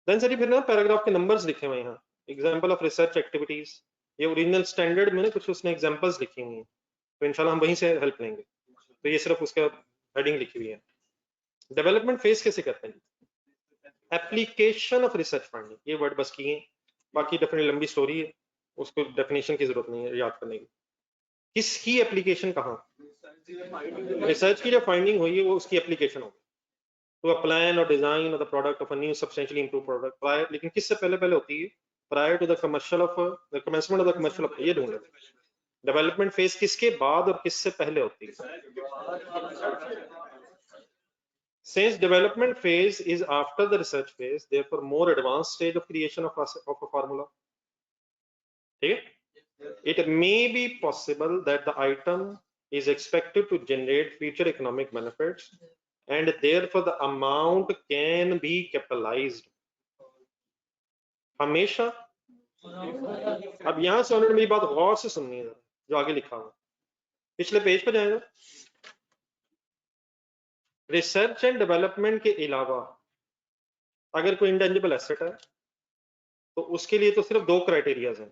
देन सर फिर ना paragraph के numbers लिखे हुए हैं यहाँ, एग्जांपल ऑफ रिसर्च एक्टिविटीज, ये ओरिजिनल स्टैंडर्ड में ना कुछ उसने एग्जांपल्स लिखी हुई हैं, तो इंशाल्लाह हम वहीं से हेल्प लेंगे, तो ये सिर्फ उसका हेडिंग लिखी हुई है। डेवलपमेंट फेज कैसे करते हैं? एप्लीकेशन ऑफ रिसर्च फाइंडिंग, ये वर्ड बस की है, बाकी डेफिनेटली लंबी स्टोरी है, उसको डेफिनेशन की जरूरत नहीं है याद करने की। किसकी एप्लीकेशन कहाँ? रिसर्च की जो फाइंडिंग हुई है वो उसकी एप्लीकेशन होगी to a plan or design of the product of a new substantially improved product prior, लेकिन किससे पहले होती है? prior to the commercial of the commencement of the commercial of, ये ढूंढे। डेवलपमेंट फेज किसके बाद और किससे पहले होती है? Since development phase is after the research phase, therefore more advanced stage of creation of a formula. ठीक है? It may be possible that the item is expected to generate future economic benefits and therefore the amount can be capitalized. हमेशा, अब यहां से उन्होंने मेरी बात गौर से सुननी है, जो आगे लिखा हुआ पिछले पेज पर जाएगा। रिसर्च एंड डेवलपमेंट के अलावा अगर कोई इंटेंजिबल एसेट है तो उसके लिए तो सिर्फ दो क्राइटेरियाज हैं,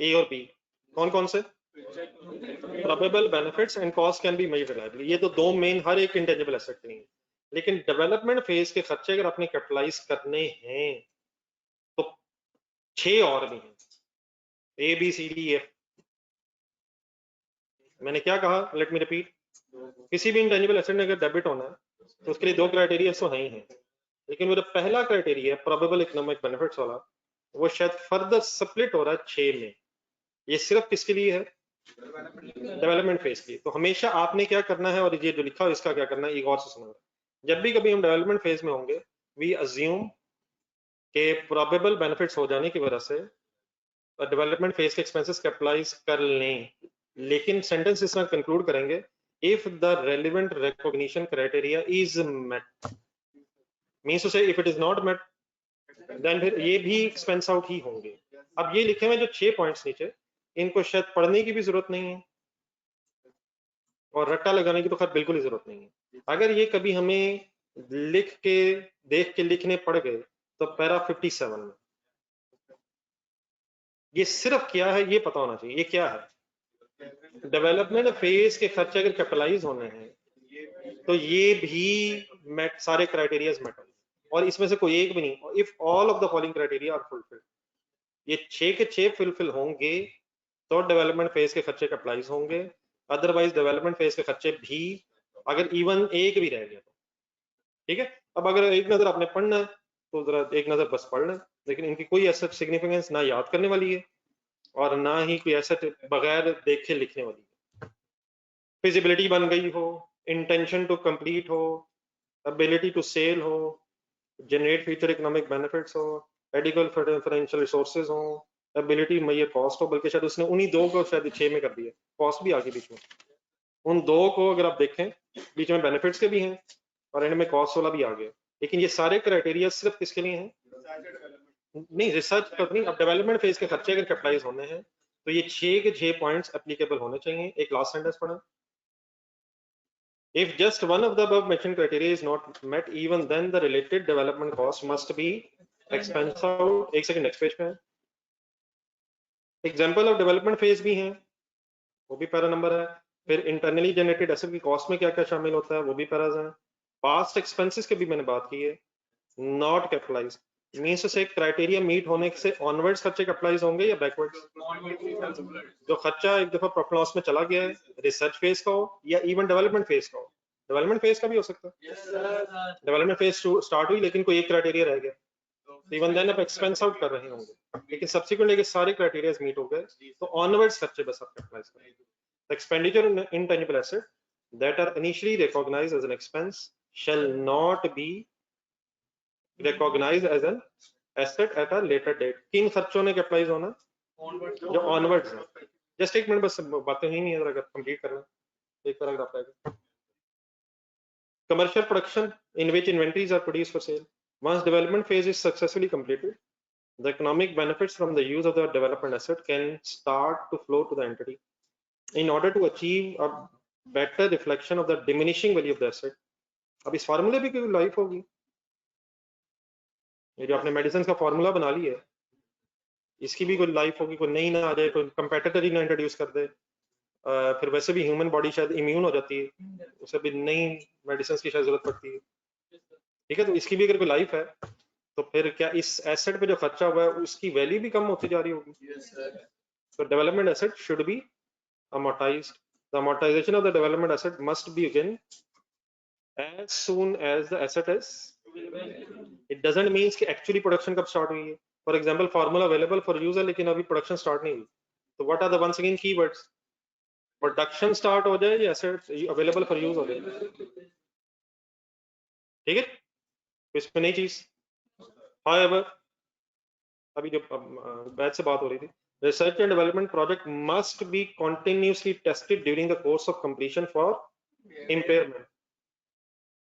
ए और बी। कौन कौन से? Probable benefits and cost can be measured reliably, ये तो दो मेन हर एक इंटेंजिबल एसेट के लिए। लेकिन डेवलपमेंट फेज के खर्चे अगर आपने कैपिटलाइज करने हैं तो 6 और भी हैं, A B C D F. मैंने क्या कहा, लेट मी रिपीट, किसी भी इंटेंजिबल एसेट में अगर डेबिट होना है तो उसके लिए 2 क्राइटेरिया तो हैं ही हैं, लेकिन वो जो पहला क्राइटेरिया है प्रोबेबल इकोनॉमिक बेनिफिट्स वाला, वो शायद फर्दर स्प्लिट हो रहा है 6 में। ये सिर्फ किसके लिए है? डेवलपमेंट फेज की। तो हमेशा आपने क्या करना है, और ये जो लिखा है इसका क्या करना है, एक और से सुना, जब भी कभी हम डेवलपमेंट फेज में होंगे वी अज्यूम के प्रोबेबल बेनिफिट्स हो जाने की वजह से डेवलपमेंट फेज के एक्सपेंसेस कैपिटलाइज कर लें, लेकिन सेंटेंस इस तरह कंक्लूड करेंगे, if the relevant recognition criteria is met, means to say if it is not met then फिर ये भी एक्सपेंस आउट ही होंगे। अब ये लिखे हुए जो 6 पॉइंट्स नीचे, इनको शायद पढ़ने की भी जरूरत नहीं है और रट्टा लगाने की तो खैर बिल्कुल ही जरूरत नहीं है। अगर ये कभी हमें लिख के देख के लिखने पड़ गए तो पैरा 57 में ये सिर्फ क्या है ये पता होना चाहिए। ये क्या है? डेवलपमेंट फेज के खर्चे अगर कैपिटलाइज होने हैं तो ये भी मेट, सारे क्राइटेरिया मेट होंगे और इसमें से कोई एक भी नहीं। If all of the following criteria are fulfilled, ये 6 के 6 फुलफिल होंगे तो डेवलपमेंट फेज के खर्चे कैपिटलाइज होंगे, अदरवाइज डेवलपमेंट फेज के खर्चे भी अगर इवन एक भी रह गया तो ठीक है। अब अगर एक नजर आपने पढ़ना है तो जरा एक नजर बस पढ़ लें, लेकिन इनकी कोई ऐसा सिग्निफिकेंस ना याद करने वाली है और ना ही कोई ऐसा बगैर देखे लिखने वाली है। फिजिबिलिटी बन गई हो, इंटेंशन टू कंप्लीट हो, एबिलिटी टू सेल हो, जनरेट फ्यूचर इकोनॉमिक बेनिफिट्स हो, एडिक्वेट फाइनेंशियल रिसोर्सेज हो, एबिलिटी मैयर कॉस्ट हो, बल्कि शायद उसने उन्हीं 2 को शायद 6 में कर दिया, कॉस्ट भी आ गई बीच में। उन 2 को अगर आप देखें बीच में बेनिफिट्स के भी हैं और एंड में कॉस्ट वाला भी आ गया, लेकिन ये सारे क्राइटेरिया सिर्फ किसके लिए हैं? नहीं, रिसर्च का नहीं। अब डेवलपमेंट फेज के खर्चे अगर कैपिटलाइज होने हैं तो ये 6 के 6 पॉइंट्स एप्लीकेबल होने चाहिए। एक लास्ट सेंटेंस पढ़ा, if just one of the above mentioned criteria is not met, even then the related development cost must be expense out। एक सेकंड, नेक्स्ट पेज पे है, एग्जांपल ऑफ डेवलपमेंट फेज भी हैं, वो भी पैरा नंबर है। फिर इंटरनली जनरेटेड एसेट की कॉस्ट में क्या क्या शामिल होता है वो भी पैराज हैं। पास्ट एक्सपेंसेस की भी मैंने बात की है, नॉट कैपिटलाइज मींस से क्राइटेरिया मीट होने से ऑनवर्ड्स खर्चे कैपिटलाइज होंगे या बैकवर्ड्स? जो खर्चा एक दफा प्रॉफिट लॉस में चला गया है, रिसर्च फेज का हो या इवन डेवलपमेंट फेज का हो, डेवलपमेंट फेज का भी हो सकता है। डेवलपमेंट फेज स्टार्ट हुई लेकिन कोई एक क्राइटेरिया रह गया, इवन देन आप एक्सपेंस आउट कर रहे होंगे, लेकिन सब्सिक्वेंटली के सारे क्राइटेरिया मीट हो गए तो ऑनवर्ड्स खर्चे बस आप कैपिटलाइज करेंगे। Expenditure in intangible asset that are initially recognized as an expense shall not be recognized as an asset at a later date। किन खर्चों ने कैपिटलाइज होना? जो ऑनवर्ड्स है। जस्ट एक मिनट, बस बातें ही नहीं है, अगर कंप्लीट करना एक पैराग्राफ रहेगा। commercial production in which inventories are produced for sale, once development phase is successfully completed, the economic benefits from the use of the development asset can start to flow to the entity in order to achieve a better reflection of the diminishing value of the asset। अब इस फार्मूले भी कोई life होगी, ये जो आपने medicine का फार्मूला बना लिया है इसकी भी कोई लाइफ होगी, कोई नई ना आ जाए, कोई कंपेटिटर ही ना इंट्रोड्यूस कर दे। फिर वैसे भी ह्यूमन बॉडी शायद इम्यून हो जाती है, उसे भी नई मेडिसिन की शायद जरूरत पड़ती है, ठीक है। तो इसकी भी अगर कोई लाइफ है तो फिर क्या इस एसेट पे जो खर्चा हुआ है उसकी वैल्यू भी कम होती जा रही होगी? तो development asset should be amortized। The amortization of the development asset must begin as soon as the asset is, it doesn't mean कि actually production कब start हुई है। For example, formula available for use है लेकिन अभी production start नहीं हुई, तो what are the once again keywords? Production start हो जाए या asset available for use हो जाए, ठीक है। इसमें नई चीज। However, अभी जो बैच से बात हो रही थी, research and development project must be continuously tested during the course of completion for impairment,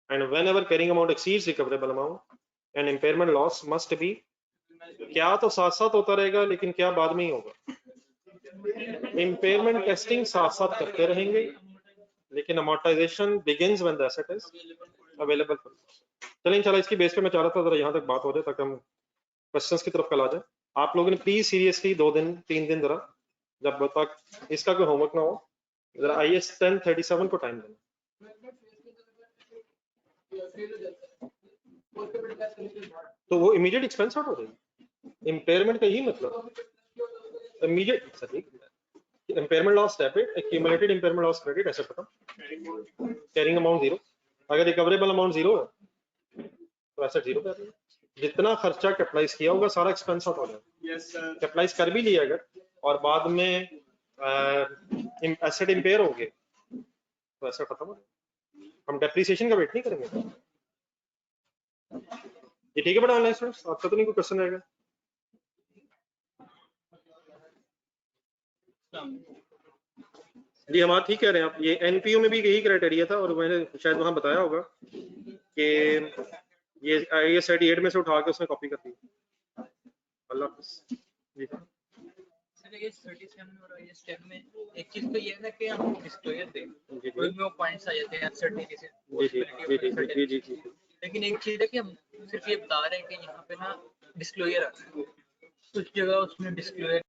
and whenever carrying amount exceeds recoverable amount, an impairment loss must be, क्या तो साथ साथ होता रहेगा लेकिन क्या बाद में ही होगा। इम्पेयरमेंट टेस्टिंग साथ साथ करते रहेंगे लेकिन amortisation begins when the asset is available for. चलिए इंशाल्लाह इसकी बेस पे मैं चाह रहा था जरा यहाँ तक बात हो जाए ताकि हम क्वेश्चंस की तरफ कल आ जाए। आप लोगों ने प्लीज सीरियसली 2 दिन 3 दिन जरा जब तक इसका कोई होमवर्क ना हो, जरा IS 1037 को टाइम देना। तो वो इमीडिएट एक्सपेंस आउट हो जाएगी। इम्पेयरमेंट का यही मतलब, immediate sir, impairment loss debit, accumulated impairment loss credit, ऐसे खत्म। कैरिंग अमाउंट जीरो, अगर रिकवरेबल अमाउंट जीरो है तो एसेट जीरो कर दिया। जितना खर्चा कैपिटलाइज किया होगा सारा एक्सपेंस आउट हो जाएगा। Yes, sir. कैपिटलाइज कर भी लिया अगर और बाद में एसेट इंपेयर हो गए तो एसेट खत्म हो जाएगा। हम डेप्रिसिएशन का वेट नहीं करेंगे। ये ठीक है बड़ा ऑनलाइन स्टूडेंट्स, आपका तो नहीं कोई क्वेश्चन रहेगा? जी हम ठीक कह रहे हैं आप। ये एनपीओ में भी यही क्राइटेरिया था और मैंने शायद वहां बताया होगा कि ये IAS 38 में से उठा के उसने कॉपी कर दी। अल्लाह हाफिज़। जी सर ये 37 और IAS 10 में एक चीज तो ये है ना कि हम डिस्क्लोजर दें, जी जी उसमें वो पॉइंट्स आ जाते हैं अनसर्टेनिटी से, जी जी जी। लेकिन एक चीज है कि हम सिर्फ ये बता रहे हैं कि यहाँ पे ना डिस्क्लोजर कुछ जगह उसमें डिस्क्लोजर